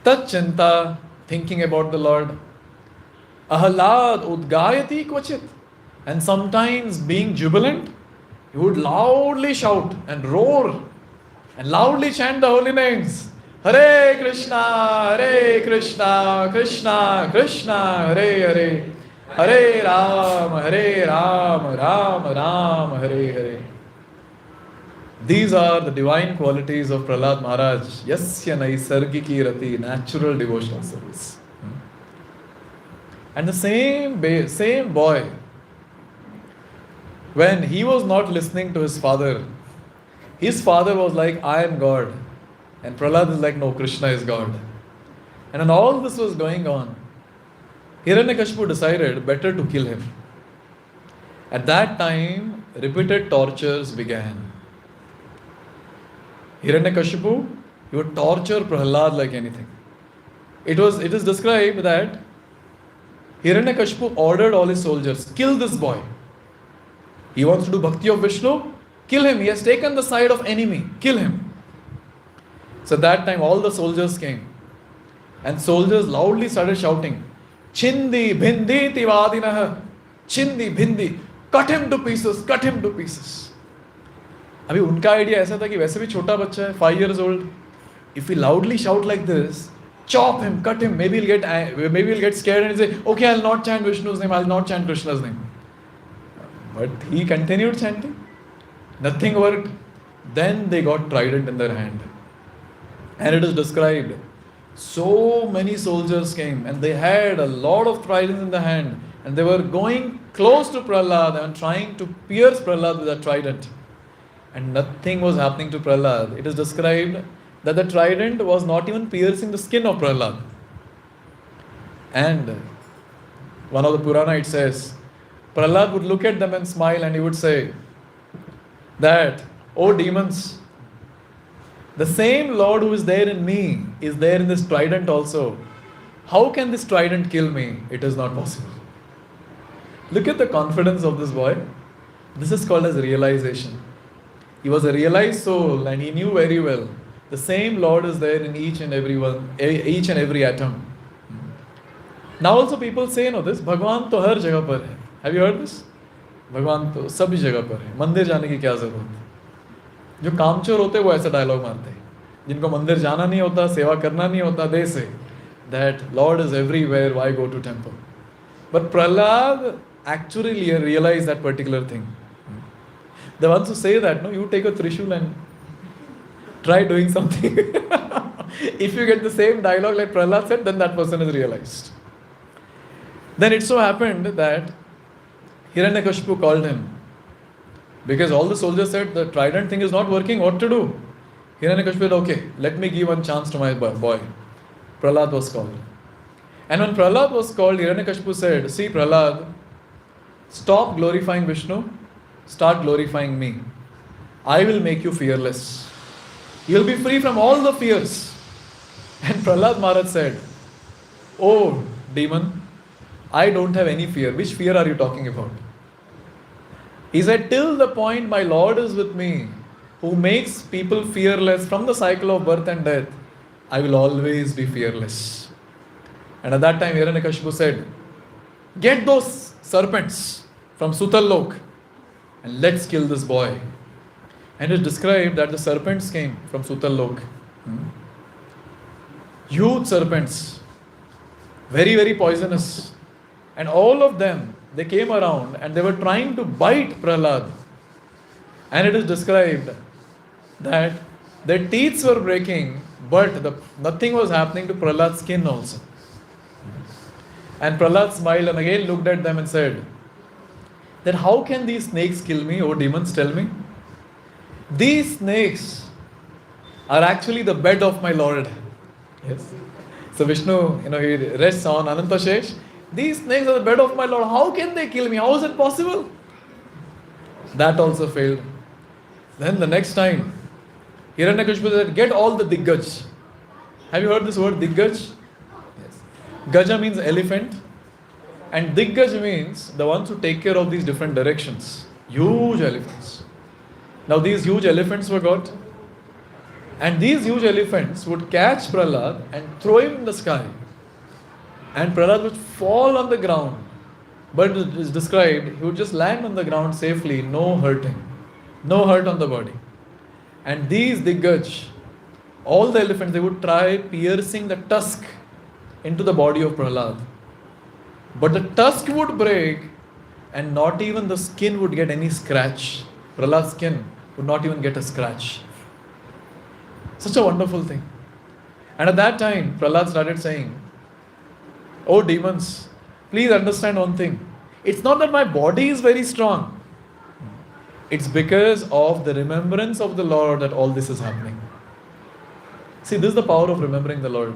Tat Chinta. Thinking about the Lord. Ahalad Udgayati Kvachit. And sometimes being jubilant, he would loudly shout and roar and loudly chant the holy names. Hare Krishna, Krishna Krishna, Hare Hare, Hare Ram, Ram Ram, Hare Hare. These are the divine qualities of Prahlad Maharaj. Yasya Naisargiki Rati, natural devotional service. And the same boy, when he was not listening to his father was like, I am God. And Prahlad is like, no, Krishna is God. And when all this was going on, Hiranyakashipu decided better to kill him. At that time, repeated tortures began. Hiranyakashipu, he would torture Prahlad like anything. It is described that Hiranyakashipu ordered all his soldiers, kill this boy. He wants to do bhakti of Vishnu, kill him. He has taken the side of enemy, kill him. So that time all the soldiers came. And soldiers loudly started shouting, Chindi, Bhindi, Tivadinaha, Chindi, Bhindi, cut him to pieces, cut him to pieces. अभी उनका idea ऐसा था कि वैसे भी छोटा बच्चा है, 5 years old. If we loudly shout like this, chop him, cut him, maybe he'll get scared and he'll say, okay, I'll not chant Vishnu's name, I'll not chant Krishna's name. But he continued chanting. Nothing worked. Then they got trident in their hand. And it is described, so many soldiers came and they had a lot of tridents in the hand and they were going close to Prahlad and trying to pierce Prahlad with a trident. And nothing was happening to Prahlad. It is described that the trident was not even piercing the skin of Prahlad. And one of the Purana, it says, Prahlad would look at them and smile and he would say that, oh demons, the same Lord who is there in me is there in this trident also. How can this trident kill me? It is not possible. Look at the confidence of this boy. This is called as realization. He was a realized soul and he knew very well the same Lord is there in each and every atom. Now also people say, no, this Bhagwan to har jagah par hai. Have you heard this? Bhagwan to sabhi jagah par hai. Mandir जाने की क्या जरूरत है? जो कामचोर होते हैं वो ऐसा डायलॉग मारते हैं. जिनको मंदिर जाना नहीं होता, सेवा करना नहीं होता, they say that Lord is everywhere, why go to temple? But Prahlad actually realized that particular thing. The ones who say that, no, you take a Trishul and try doing something. If you get the same dialogue like Prahlad said, then that person is realized. Then it so happened that Hiranyakashipu called him. Because all the soldiers said, the trident thing is not working, what to do? Hiranyakashipu said, okay, let me give one chance to my boy. Prahlad was called. And when Prahlad was called, Hiranyakashipu said, see Prahlad, stop glorifying Vishnu, start glorifying me. I will make you fearless. You will be free from all the fears. And Prahlad Maharaj said, oh demon, I don't have any fear. Which fear are you talking about? He said, till the point my Lord is with me, who makes people fearless from the cycle of birth and death, I will always be fearless. And at that time Hiranyakashipu said, get those serpents from Sutallok and let's kill this boy. And it is described that the serpents came from Sutallok. Huge serpents, very, very poisonous. And all of them, they came around and they were trying to bite Prahlad. And it is described that their teeth were breaking, but nothing was happening to Prahlad's skin also. And Prahlad smiled and again looked at them and said, that how can these snakes kill me? Oh demons, tell me. These snakes are actually the bed of my Lord. Yes. So Vishnu, he rests on Anantashesh. These snakes are the bed of my Lord. How can they kill me? How is it possible? That also failed. Then the next time, Hiranyakashipu said, get all the Diggaj. Have you heard this word Diggaj? Yes. Gaja means elephant. And Diggaj means the ones who take care of these different directions. Huge elephants. Now these huge elephants were got. And these huge elephants would catch Prahlad and throw him in the sky. And Prahlad would fall on the ground. But it is described, he would just land on the ground safely, no hurting. No hurt on the body. And these Diggaj, all the elephants, they would try piercing the tusk into the body of Prahlad. But the tusk would break and not even the skin would get any scratch. Prahlad's skin would not even get a scratch. Such a wonderful thing. And at that time, Prahlad started saying, oh demons, please understand one thing. It's not that my body is very strong. It's because of the remembrance of the Lord that all this is happening. See, this is the power of remembering the Lord.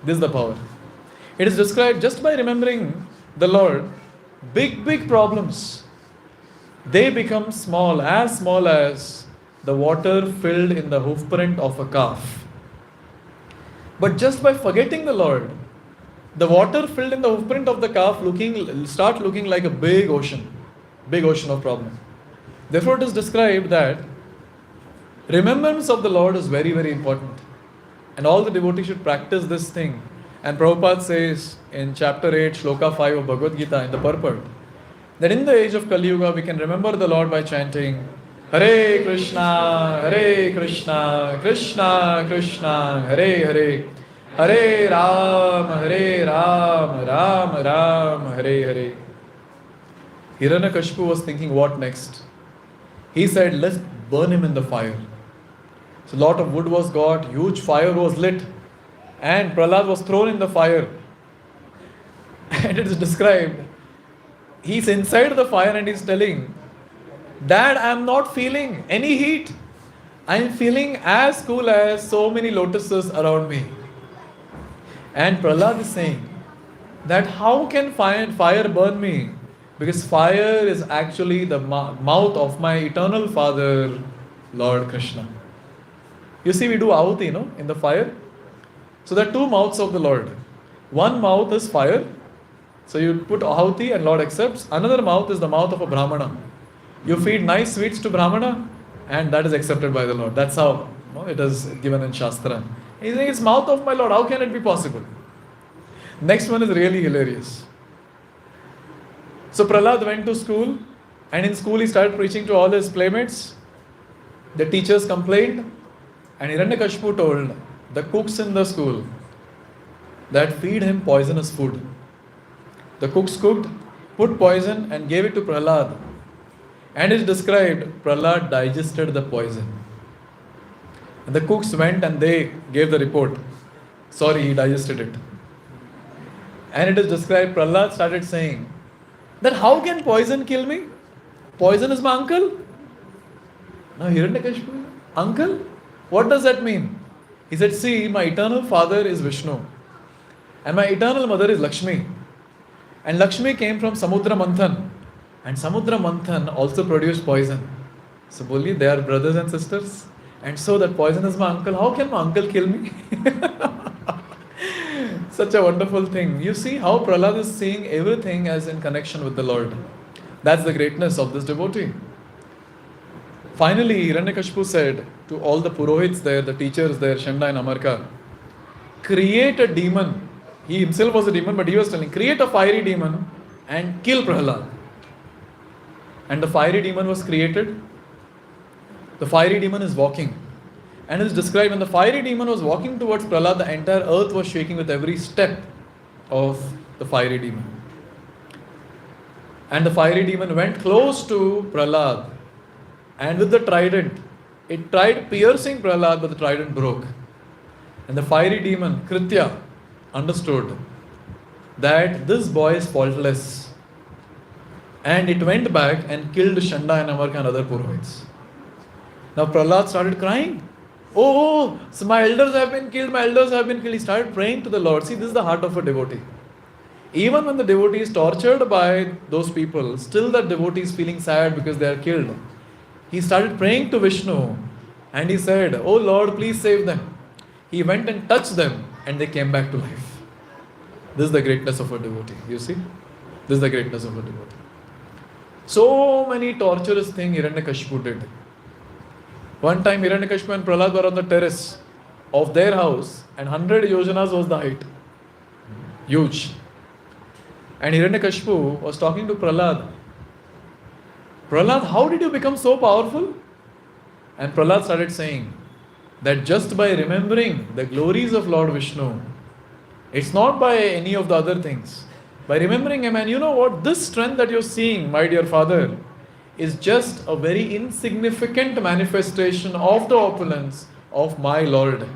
This is the power. It is described just by remembering the Lord, big problems, they become small as the water filled in the hoofprint of a calf. But just by forgetting the Lord, the water filled in the hoofprint of the calf start looking like a big ocean of problem. Therefore, it is described that remembrance of the Lord is very, very important. And all the devotees should practice this thing. And Prabhupada says in chapter 8, shloka 5 of Bhagavad Gita in the purport, that in the age of Kali Yuga we can remember the Lord by chanting Hare Krishna, Hare Krishna, Krishna Krishna, Hare Hare, Hare Ram, Ram Ram, Hare Hare. Hiranyakashipu was thinking, what next? He said, let's burn him in the fire. So a lot of wood was got, huge fire was lit, and Prahlad was thrown in the fire. And it is described, he's inside the fire and he's telling, Dad, I am not feeling any heat. I am feeling as cool as so many lotuses around me. And Prahlad is saying that how can fire burn me? Because fire is actually the mouth of my eternal Father, Lord Krishna. You see, we do ahuti, in the fire. So there are two mouths of the Lord. One mouth is fire. So you put ahuti and Lord accepts. Another mouth is the mouth of a Brahmana. You feed nice sweets to Brahmana and that is accepted by the Lord. That's how it is given in Shastra. He's saying, it's mouth of my Lord. How can it be possible? Next one is really hilarious. So Prahlad went to school, and in school he started preaching to all his playmates. The teachers complained, and Hiranyakashipu told the cooks in the school that feed him poisonous food. The cooks cooked, put poison and gave it to Prahlad. And it is described, Prahlad digested the poison. And the cooks went and they gave the report. Sorry, he digested it. And it is described, Prahlad started saying, that how can poison kill me? Poison is my uncle. Now Hiranyakashipu, uncle? What does that mean? He said, see, my eternal father is Vishnu. And my eternal mother is Lakshmi. And Lakshmi came from Samudra Manthan. And Samudra Manthan also produced poison. So Bolli, they are brothers and sisters. And so that poison is my uncle. How can my uncle kill me? Such a wonderful thing. You see how Prahlad is seeing everything as in connection with the Lord. That's the greatness of this devotee. Finally, Hiranyakashipu said to all the Purohits there, the teachers there, Shanda and Amarka, create a demon. He himself was a demon, but he was telling, create a fiery demon and kill Prahlad. And the fiery demon was created. The fiery demon is walking. And it is described, when the fiery demon was walking towards Prahlad, the entire earth was shaking with every step of the fiery demon. And the fiery demon went close to Prahlad. And with the trident, it tried piercing Prahlad, but the trident broke. And the fiery demon, Kritya, understood that this boy is faultless. And it went back and killed Shanda and Amarka and other Purohits. Now Prahlad started crying. Oh, so my elders have been killed, my elders have been killed. He started praying to the Lord. See, this is the heart of a devotee. Even when the devotee is tortured by those people, still that devotee is feeling sad because they are killed. He started praying to Vishnu and he said, oh Lord, please save them. He went and touched them and they came back to life. This is the greatness of a devotee. You see? This is the greatness of a devotee. So many torturous things Hiranyakashipu did. One time Hiranyakashipu and Prahlad were on the terrace of their house and 100 yojanas was the height. Huge. And Hiranyakashipu was talking to Prahlad. Prahlad, how did you become so powerful? And Prahlad started saying that just by remembering the glories of Lord Vishnu, it's not by any of the other things. By remembering him, and you know what? This strength that you're seeing, my dear father, is just a very insignificant manifestation of the opulence of my Lord.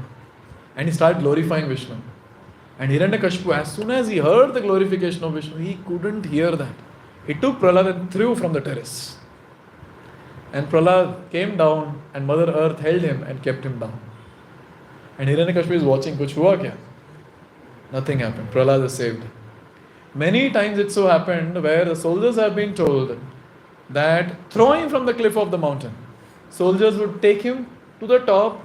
And he started glorifying Vishnu. And Hiranyakashipu, as soon as he heard the glorification of Vishnu, he couldn't hear that. He took Prahlad and threw from the terrace. And Prahlad came down and Mother Earth held him and kept him down. And Hiranyakashipu is watching, kuch hua kya? Nothing happened. Prahlad is saved. Many times it so happened where the soldiers have been told that throw him from the cliff of the mountain. Soldiers would take him to the top,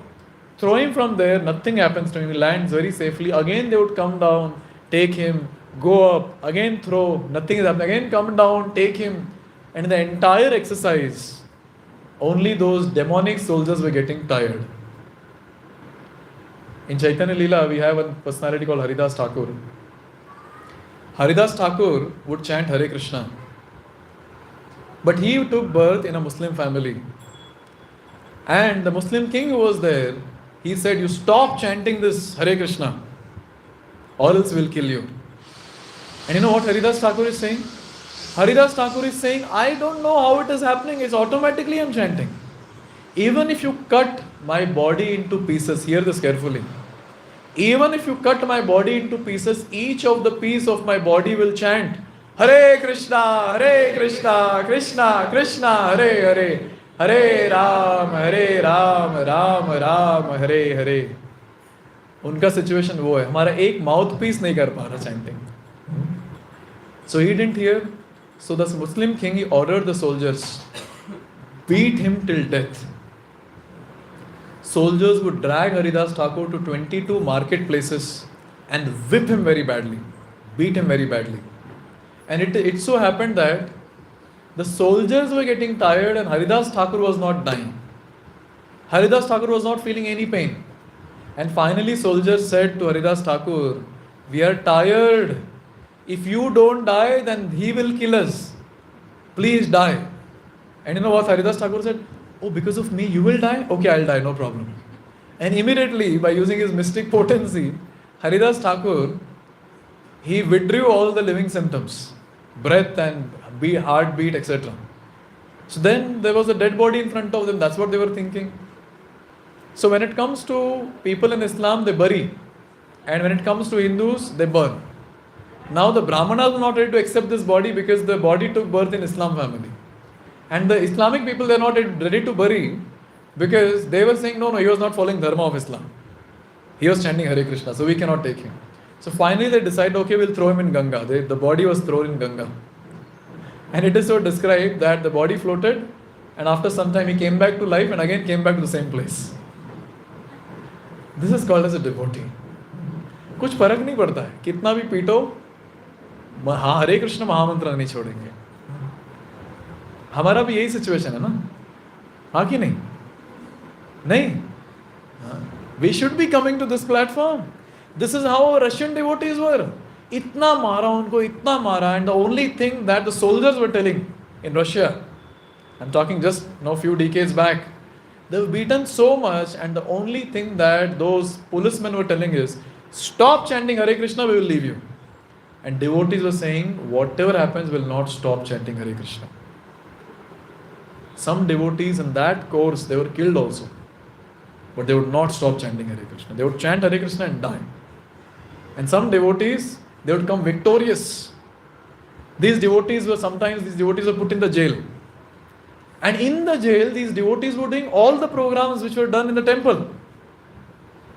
throw him from there, nothing happens to him, he lands very safely. Again they would come down, take him, go up, again throw, nothing is happening, again come down, take him. And in the entire exercise, only those demonic soldiers were getting tired. In Chaitanya Leela, we have a personality called Haridas Thakur. Haridas Thakur would chant Hare Krishna. But he took birth in a Muslim family. And the Muslim king who was there, he said, you stop chanting this Hare Krishna, or else we'll kill you. And you know what Haridas Thakur is saying? Haridas Thakur is saying, I don't know how it is happening, it's automatically I'm chanting. Even if you cut my body into pieces, hear this carefully. Even if you cut my body into pieces, each of the piece of my body will chant, Hare Krishna, Krishna Krishna, Hare Hare, Hare Ram, Ram Ram, Hare Hare. उनका situation वो है, हमारा एक mouth piece नहीं कर पा रहा chanting. So he didn't hear. So the Muslim king, he ordered the soldiers, beat him till death. Soldiers would drag Haridas Thakur to 22 marketplaces and whip him very badly, beat him very badly. And it so happened that the soldiers were getting tired and Haridas Thakur was not dying. Haridas Thakur was not feeling any pain. And finally soldiers said to Haridas Thakur, we are tired. If you don't die, then he will kill us. Please die. And you know what Haridas Thakur said? Oh, because of me, you will die? Okay, I'll die, no problem. And immediately, by using his mystic potency, Haridas Thakur, he withdrew all the living symptoms, breath and heartbeat, etc. So then there was a dead body in front of them. That's what they were thinking. So when it comes to people in Islam, they bury. And when it comes to Hindus, they burn. Now the Brahmanas were not ready to accept this body because the body took birth in Islam family. And the Islamic people, they are not ready to bury because they were saying, no, he was not following dharma of Islam. He was chanting Hare Krishna, so we cannot take him. So finally they decided, okay, we'll throw him in Ganga. The body was thrown in Ganga. And it is so described that the body floated and after some time he came back to life and again came back to the same place. This is called as a devotee. कुछ फर्क नहीं पड़ता है, कितना भी पीटो, हाँ हरे कृष्ण महामंत्र नहीं छोड़ेंगे. हमारा भी यही सिचुएशन है ना, हाँ कि नहीं? नहीं. We should be coming to this platform. This is how our Russian devotees were. इतना मारा उनको, इतना मारा, and the only thing that the soldiers were telling in Russia, I'm talking just few decades back, they were beaten so much, and the only thing that those policemen were telling is, stop chanting Hare Krishna, we will leave you. And devotees were saying, whatever happens, will not stop chanting Hare Krishna. Some devotees in that course, they were killed also. But they would not stop chanting Hare Krishna. They would chant Hare Krishna and die. And some devotees, they would come victorious. These devotees were put in the jail. And in the jail, these devotees were doing all the programs which were done in the temple.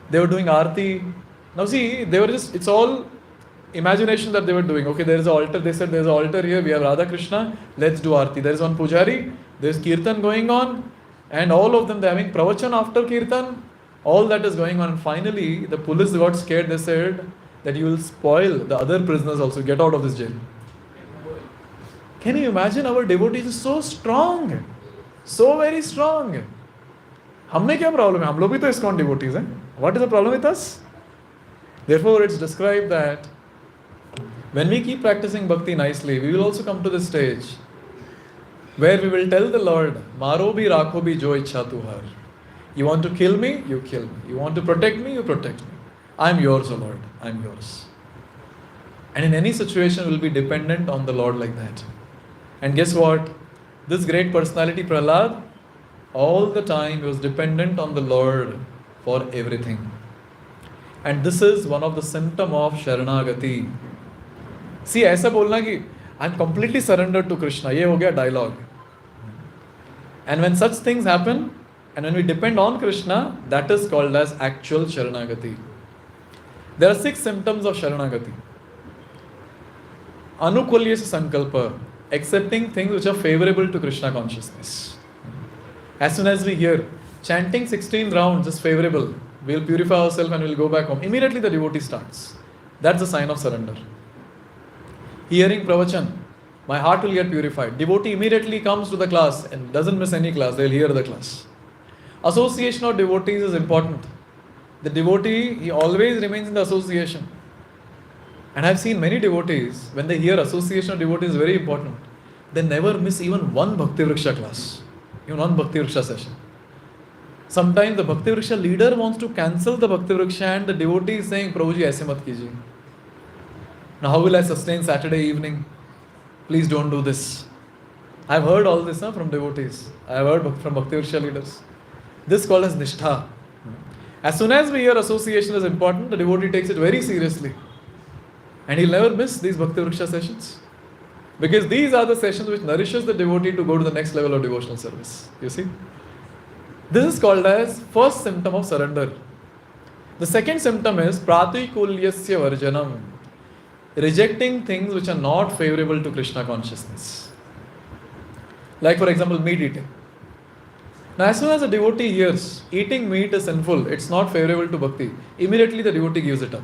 They were doing Aarti. Now see, it's all imagination that they were doing. Okay, there is an altar. They said there is an altar here. We have Radha Krishna. Let's do Aarti. There is one Pujari. There is Kirtan going on. And all of them, they are having pravachan after Kirtan. All that is going on. And finally, the police got scared. They said that you will spoil the other prisoners also. Get out of this jail. Can you imagine? Our devotees are so strong. So very strong. हमने क्या problem है? हम लोग भी तो ISKCON devotees हैं. What is the problem with us? Therefore, it's described that when we keep practicing bhakti nicely, we will also come to this stage where we will tell the Lord, Maro bhi rakho bhi jo ichha tu har. You want to kill me? You kill me. You want to protect me? You protect me. I am yours, O Lord. I am yours. And in any situation, we will be dependent on the Lord like that. And guess what? This great personality, Prahlad, all the time he was dependent on the Lord for everything. And this is one of the symptoms of Sharanagati. See, ऐसा बोलना कि I am completely surrendered to Krishna. ये हो गया dialogue. And when such things happen, and when we depend on Krishna, that is called as actual Sharanagati. There are 6 symptoms of Sharanagati. Anukulyasa sankalpa, accepting things which are favorable to Krishna consciousness. As soon as we hear chanting 16 rounds is favorable, we'll purify ourselves and we'll go back home. Immediately the devotee starts. That's a sign of surrender. Hearing pravachan, my heart will get purified. Devotee immediately comes to the class and doesn't miss any class. They'll hear the class. Association of devotees is important. The devotee, he always remains in the association. And I've seen many devotees, when they hear association of devotees is very important, they never miss even one Bhakti Vriksha class, even one Bhakti Vriksha session. Sometimes the Bhakti Vriksha leader wants to cancel the Bhakti Vriksha and the devotee is saying, Prabhuji, aise mat kijiye. Now how will I sustain Saturday evening? Please don't do this. I've heard all this from devotees. I've heard from Bhakti Vriksha leaders. This is called as Nishtha. As soon as we hear association is important, the devotee takes it very seriously. And he'll never miss these Bhakti Vriksha sessions. Because these are the sessions which nourishes the devotee to go to the next level of devotional service. You see? This is called as first symptom of surrender. The second symptom is pratikulyasya varjanam. Rejecting things which are not favorable to Krishna consciousness. Like for example, meat eating. Now as soon as a devotee hears eating meat is sinful, it's not favorable to bhakti, immediately the devotee gives it up.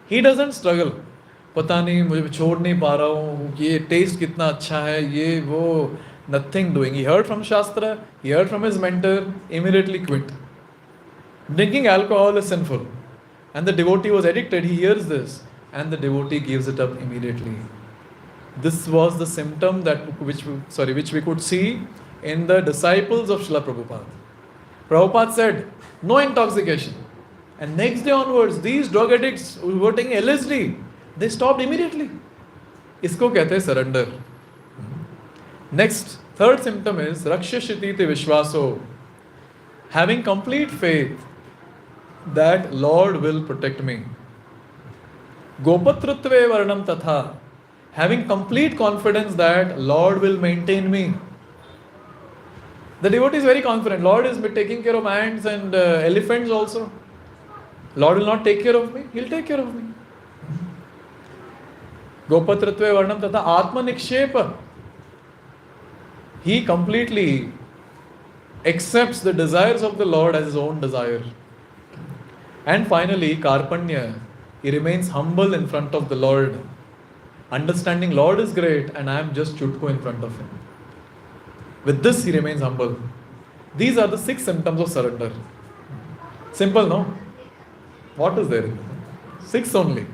He doesn't struggle. पता नहीं मुझे छोड़ नहीं पा रहा हूँ, ये test कितना अच्छा है, ये वो, nothing doing. He heard from Shastra, he heard from his mentor, immediately quit. Drinking alcohol is sinful. And the devotee was addicted, he hears this, and the devotee gives it up immediately. This was the symptom which we could see in the disciples of Srila Prabhupada. Prabhupada said, no intoxication. And next day onwards, these drug addicts who were taking LSD, they stopped immediately. Isko kehte hai surrender. Next, third symptom is Rakshashititi Vishwaso. Having complete faith that Lord will protect me. Gopatrutve Varnam Tatha. Having complete confidence that Lord will maintain me. The devotee is very confident. Lord is taking care of ants and elephants also. Lord will not take care of me. He'll take care of me. Gopatratve Varnam Tatha Atma Nikshepa. He completely accepts the desires of the Lord as his own desire. And finally, Karpanya. He remains humble in front of the Lord. Understanding Lord is great and I am just chutko in front of him. With this, he remains humble. These are the 6 symptoms of surrender. Simple, no? What is there? 6 only.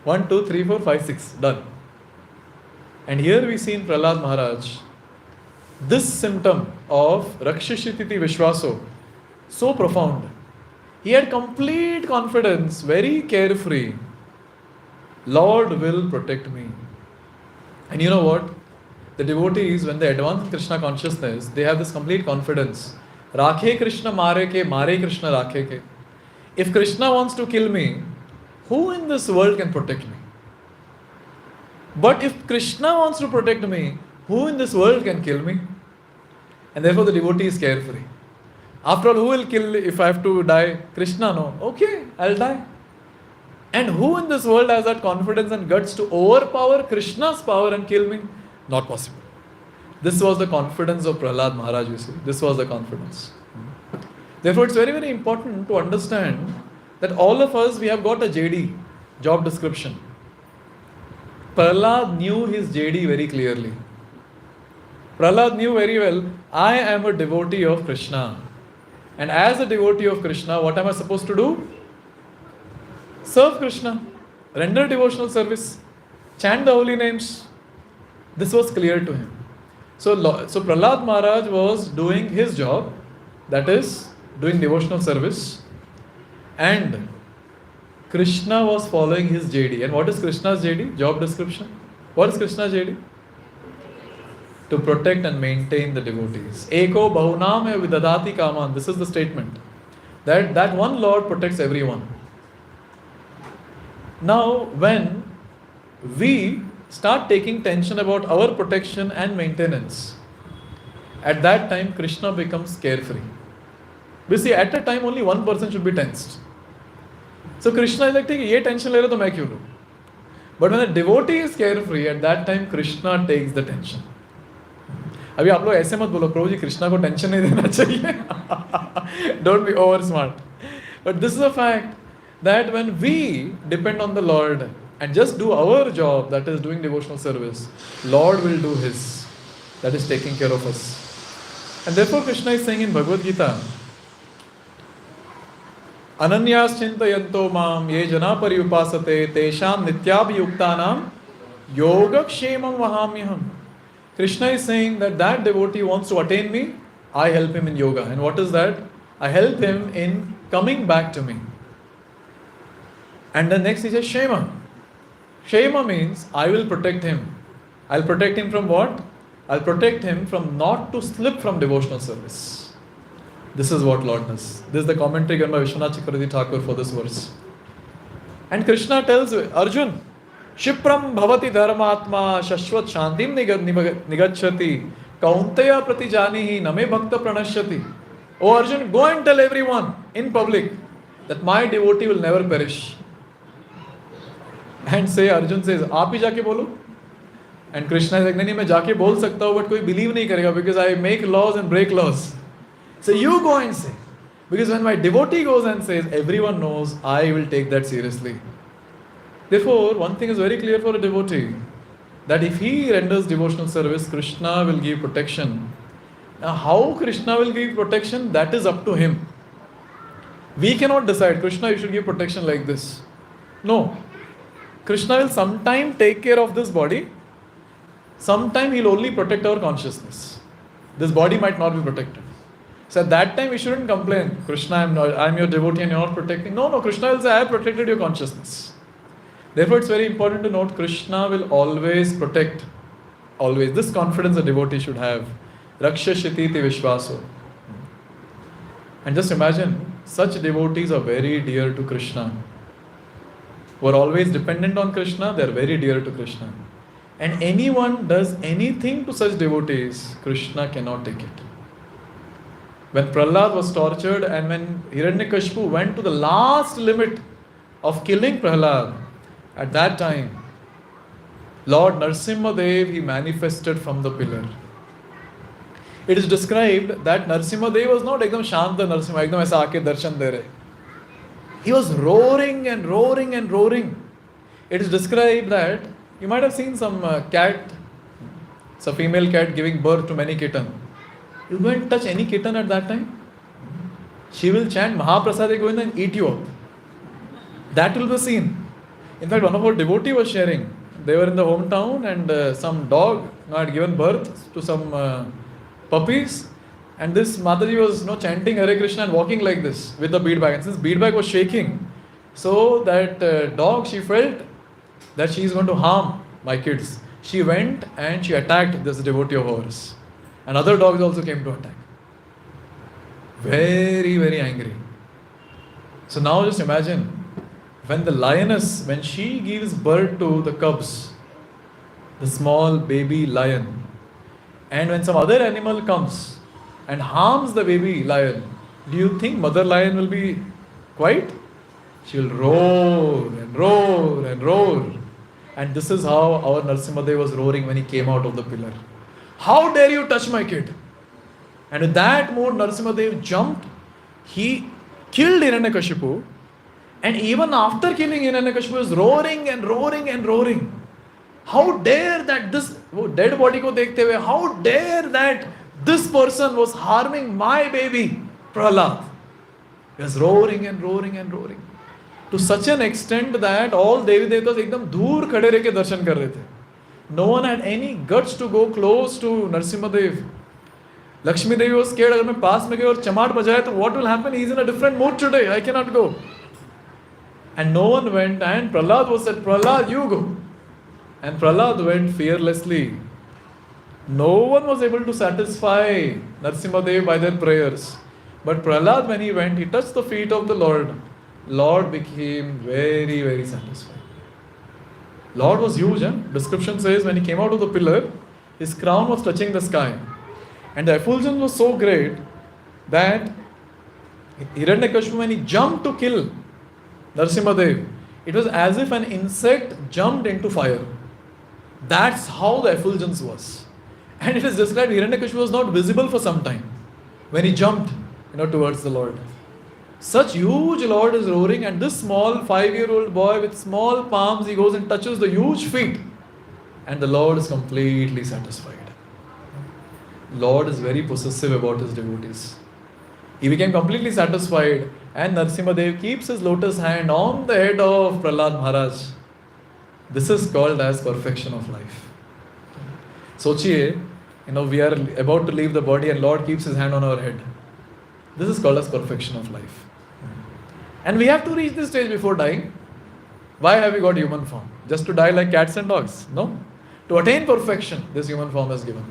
1, 2, 3, 4, 5, 6. Done. And here we see in Prahlad Maharaj, this symptom of Rakshashititi Vishwaso, so profound. He had complete confidence, very carefree. Lord will protect me. And you know what? The devotees, when they advance in Krishna consciousness, they have this complete confidence. Rakhe Krishna mare Krishna rakhe ke. If Krishna wants to kill me, who in this world can protect me? But if Krishna wants to protect me, who in this world can kill me? And therefore the devotee is carefree. After all, who will kill if I have to die? Krishna, no. Okay, I'll die. And who in this world has that confidence and guts to overpower Krishna's power and kill me? Not possible. This was the confidence of Prahlad Maharaj, you see. This was the confidence. Therefore, it's very, very important to understand that all of us, we have got a JD, job description. Prahlad knew his JD very clearly. Prahlad knew very well, I am a devotee of Krishna. And as a devotee of Krishna, what am I supposed to do? Serve Krishna, render devotional service, chant the holy names. This was clear to him. So Prahlad Maharaj was doing his job, that is, doing devotional service, and Krishna was following his JD. And what is Krishna's JD? Job description. What is Krishna's JD? To protect and maintain the devotees. Eko bahunam vidadati kaman. This is the statement. That one Lord protects everyone. Now, when we start taking tension about our protection and maintenance, at that time Krishna becomes carefree. We see at a time only one person should be tensed. So Krishna is like, ye tension le raha to main kyun lu? But when a devotee is carefree, at that time Krishna takes the tension. अभी आप लोग ऐसे मत बोलो प्रभु जी कृष्णा को tension नहीं देना चाहिए. Don't be over smart. But this is a fact that when we depend on the Lord and just do our job, that is doing devotional service, Lord will do His, that is taking care of us. And therefore Krishna is saying in Bhagavad Gita, Ananyas chintayanto mam ye jana paryupasate tesham nityabhyuktanam yoga kshemam vahamyaham. Krishna is saying that that devotee wants to attain me, I help him in yoga. And what is that? I help him in coming back to me. And then next he says Shema. Shema means I will protect him. I'll protect him from what? I'll protect him from not to slip from devotional service. This is what Lord does. This is the commentary given by Vishwanath Chakravarti Thakur for this verse. And Krishna tells Arjun, Shipram bhavati dharmatma shashvat shantim nigachati kaunteya pratijanihi name bhakta pranashyati. Oh Arjun, go and tell everyone in public that my devotee will never perish. And say, Arjun says, आप ही जाके बोलो. And Krishna is like, नहीं मैं जाके बोल सकता हूँ, but कोई believe नहीं करेगा because I make laws and break laws. So you go and say. Because when my devotee goes and says, everyone knows, I will take that seriously. Therefore, one thing is very clear for a devotee, that if he renders devotional service, Krishna will give protection. Now, how Krishna will give protection, that is up to him. We cannot decide, Krishna, you should give protection like this. No. Krishna will sometime take care of this body, sometime he'll only protect our consciousness. This body might not be protected. So at that time we shouldn't complain, Krishna, I'm your devotee and you're not protecting. No, Krishna will say, I have protected your consciousness. Therefore it's very important to note, Krishna will always protect. Always. This confidence a devotee should have. Rakshashititi Vishwaso. And just imagine, such devotees are very dear to Krishna. Who are always dependent on Krishna, they are very dear to Krishna. And anyone does anything to such devotees, Krishna cannot take it. When Prahlad was tortured and when Hiranyakashipu went to the last limit of killing Prahlad, at that time, Lord Narsimha Dev, he manifested from the pillar. It is described that Narsimha Dev was not ekdam Shanta Narsimha, ekdam aisa aake darshan de rahe. He was roaring and roaring and roaring. It is described that you might have seen some cat, it's a female cat giving birth to many kittens. You go and touch any kitten at that time, she will chant Mahaprasade Govinda and eat you up. That will be seen. In fact, one of our devotees was sharing. They were in the hometown and some dog had given birth to some puppies. And this Mataji was chanting Hare Krishna and walking like this with the bead bag. And since bead bag was shaking, so that dog, she felt that she is going to harm my kids. She went and she attacked this devotee of ours. And other dogs also came to attack. Very, very angry. So now just imagine, when the lioness, when she gives birth to the cubs, the small baby lion, and when some other animal comes and harms the baby lion, do you think mother lion will be quiet? She will roar and roar and roar. And this is how our Narasimhadev was roaring when he came out of the pillar. How dare you touch my kid? And in that mood, Narasimhadev jumped. He killed Hiranyakashipu. And even after killing Hiranyakashipu, he was roaring and roaring and roaring. How dare that this dead body ko dekhte hue, how dare that this person was harming my baby, Prahlad. He was roaring and roaring and roaring. To such an extent that all Devi Devatas ekdam dur khade reh ke darshan kar rahe the. No one had any guts to go close to Narasimhadev. Lakshmi Devi was scared, agar main paas mein gayi aur chamat bajaye, to what will happen? He is in a different mood today, I cannot go. And no one went, and Prahlad was said, Prahlad, you go. And Prahlad went fearlessly. No one was able to satisfy Narasimhadev by their prayers. But Prahlad, when he went, he touched the feet of the Lord. Lord became very, very satisfied. Lord was huge. Description says when he came out of the pillar, his crown was touching the sky. And the effulgence was so great that Hiranyakashipu, when he jumped to kill Narasimhadev, it was as if an insect jumped into fire. That's how the effulgence was. And it is described Hiranyakashipu was not visible for some time when he jumped towards the Lord. Such huge Lord is roaring, and this small 5-year-old boy with small palms, he goes and touches the huge feet, and the Lord is completely satisfied. Lord is very possessive about his devotees. He became completely satisfied, And Narsimha Dev keeps his lotus hand on the head of Prahlad Maharaj. This is called as perfection of life. Sochiye, we are about to leave the body and Lord keeps his hand on our head. This is called as perfection of life. And we have to reach this stage before dying. Why have we got human form? Just to die like cats and dogs? No. To attain perfection, this human form is given.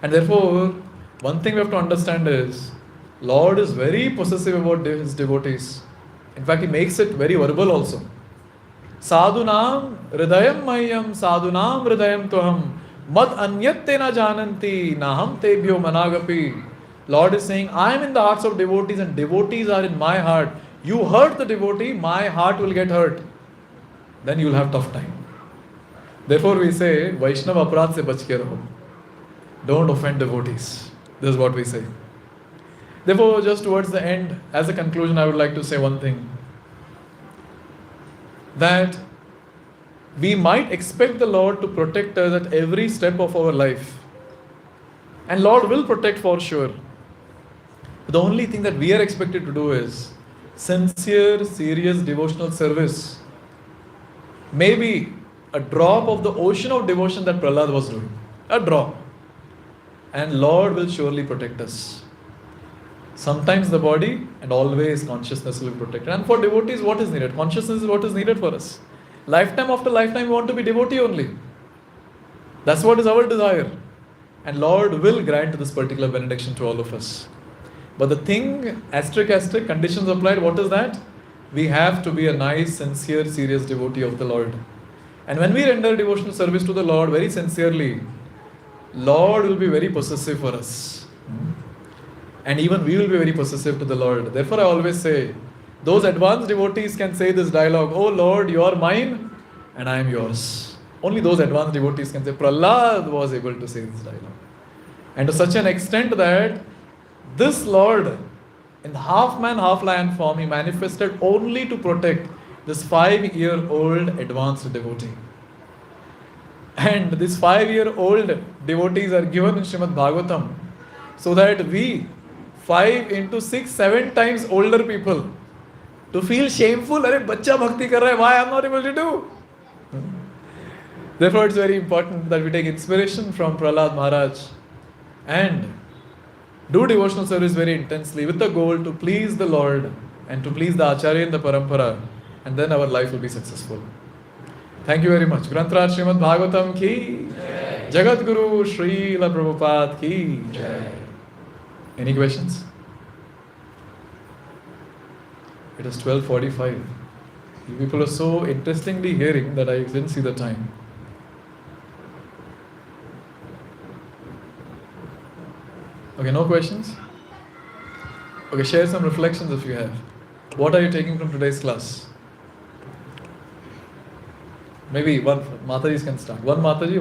And therefore, one thing we have to understand is, Lord is very possessive about his devotees. In fact, he makes it very verbal also. Sadhunam hridayam mayam sadhunam hridayam toham mad anyatte na jananti naham tebhyo managapi. Lord is saying, I am in the hearts of devotees and devotees are in my heart. You hurt the devotee, my heart will get hurt. Then you will have tough time. Therefore we say, Vaishnava aparadh se bach ke raho. Don't offend devotees. This is what we say. Therefore, just towards the end, as a conclusion, I would like to say one thing. That we might expect the Lord to protect us at every step of our life. And Lord will protect for sure. The only thing that we are expected to do is sincere, serious devotional service. Maybe a drop of the ocean of devotion that Prahlad was doing. A drop. And Lord will surely protect us. Sometimes the body and always consciousness will be protected. And for devotees, what is needed? Consciousness is what is needed for us. Lifetime after lifetime, we want to be devotee only. That's what is our desire. And Lord will grant this particular benediction to all of us. But the thing, asterisk, conditions applied, what is that? We have to be a nice, sincere, serious devotee of the Lord. And when we render devotional service to the Lord very sincerely, Lord will be very possessive for us. And even we will be very possessive to the Lord. Therefore, I always say, those advanced devotees can say this dialogue, oh Lord, you are mine and I am yours. Only those advanced devotees can say, Prahlad was able to say this dialogue. And to such an extent that this Lord, in half man, half lion form, he manifested only to protect this 5-year-old advanced devotee. And these 5-year-old devotees are given in Srimad Bhagavatam so that we, 5 into 6, 7 times older people, to feel shameful, arey bachcha bhakti kar raha hai, why I am not able to do? Therefore, it's very important that we take inspiration from Prahlad Maharaj and do devotional service very intensely with the goal to please the Lord and to please the Acharya in the Parampara, and then our life will be successful. Thank you very much. Grantraj Srimad Bhagavatam ki Jai. Jagat Guru Srila Prabhupada ki Jai. Any questions? It is 12:45. You people are so interestingly hearing that I didn't see the time. Okay, no questions? Okay, share some reflections if you have. What are you taking from today's class? Maybe one Mataji can start. One Mataji.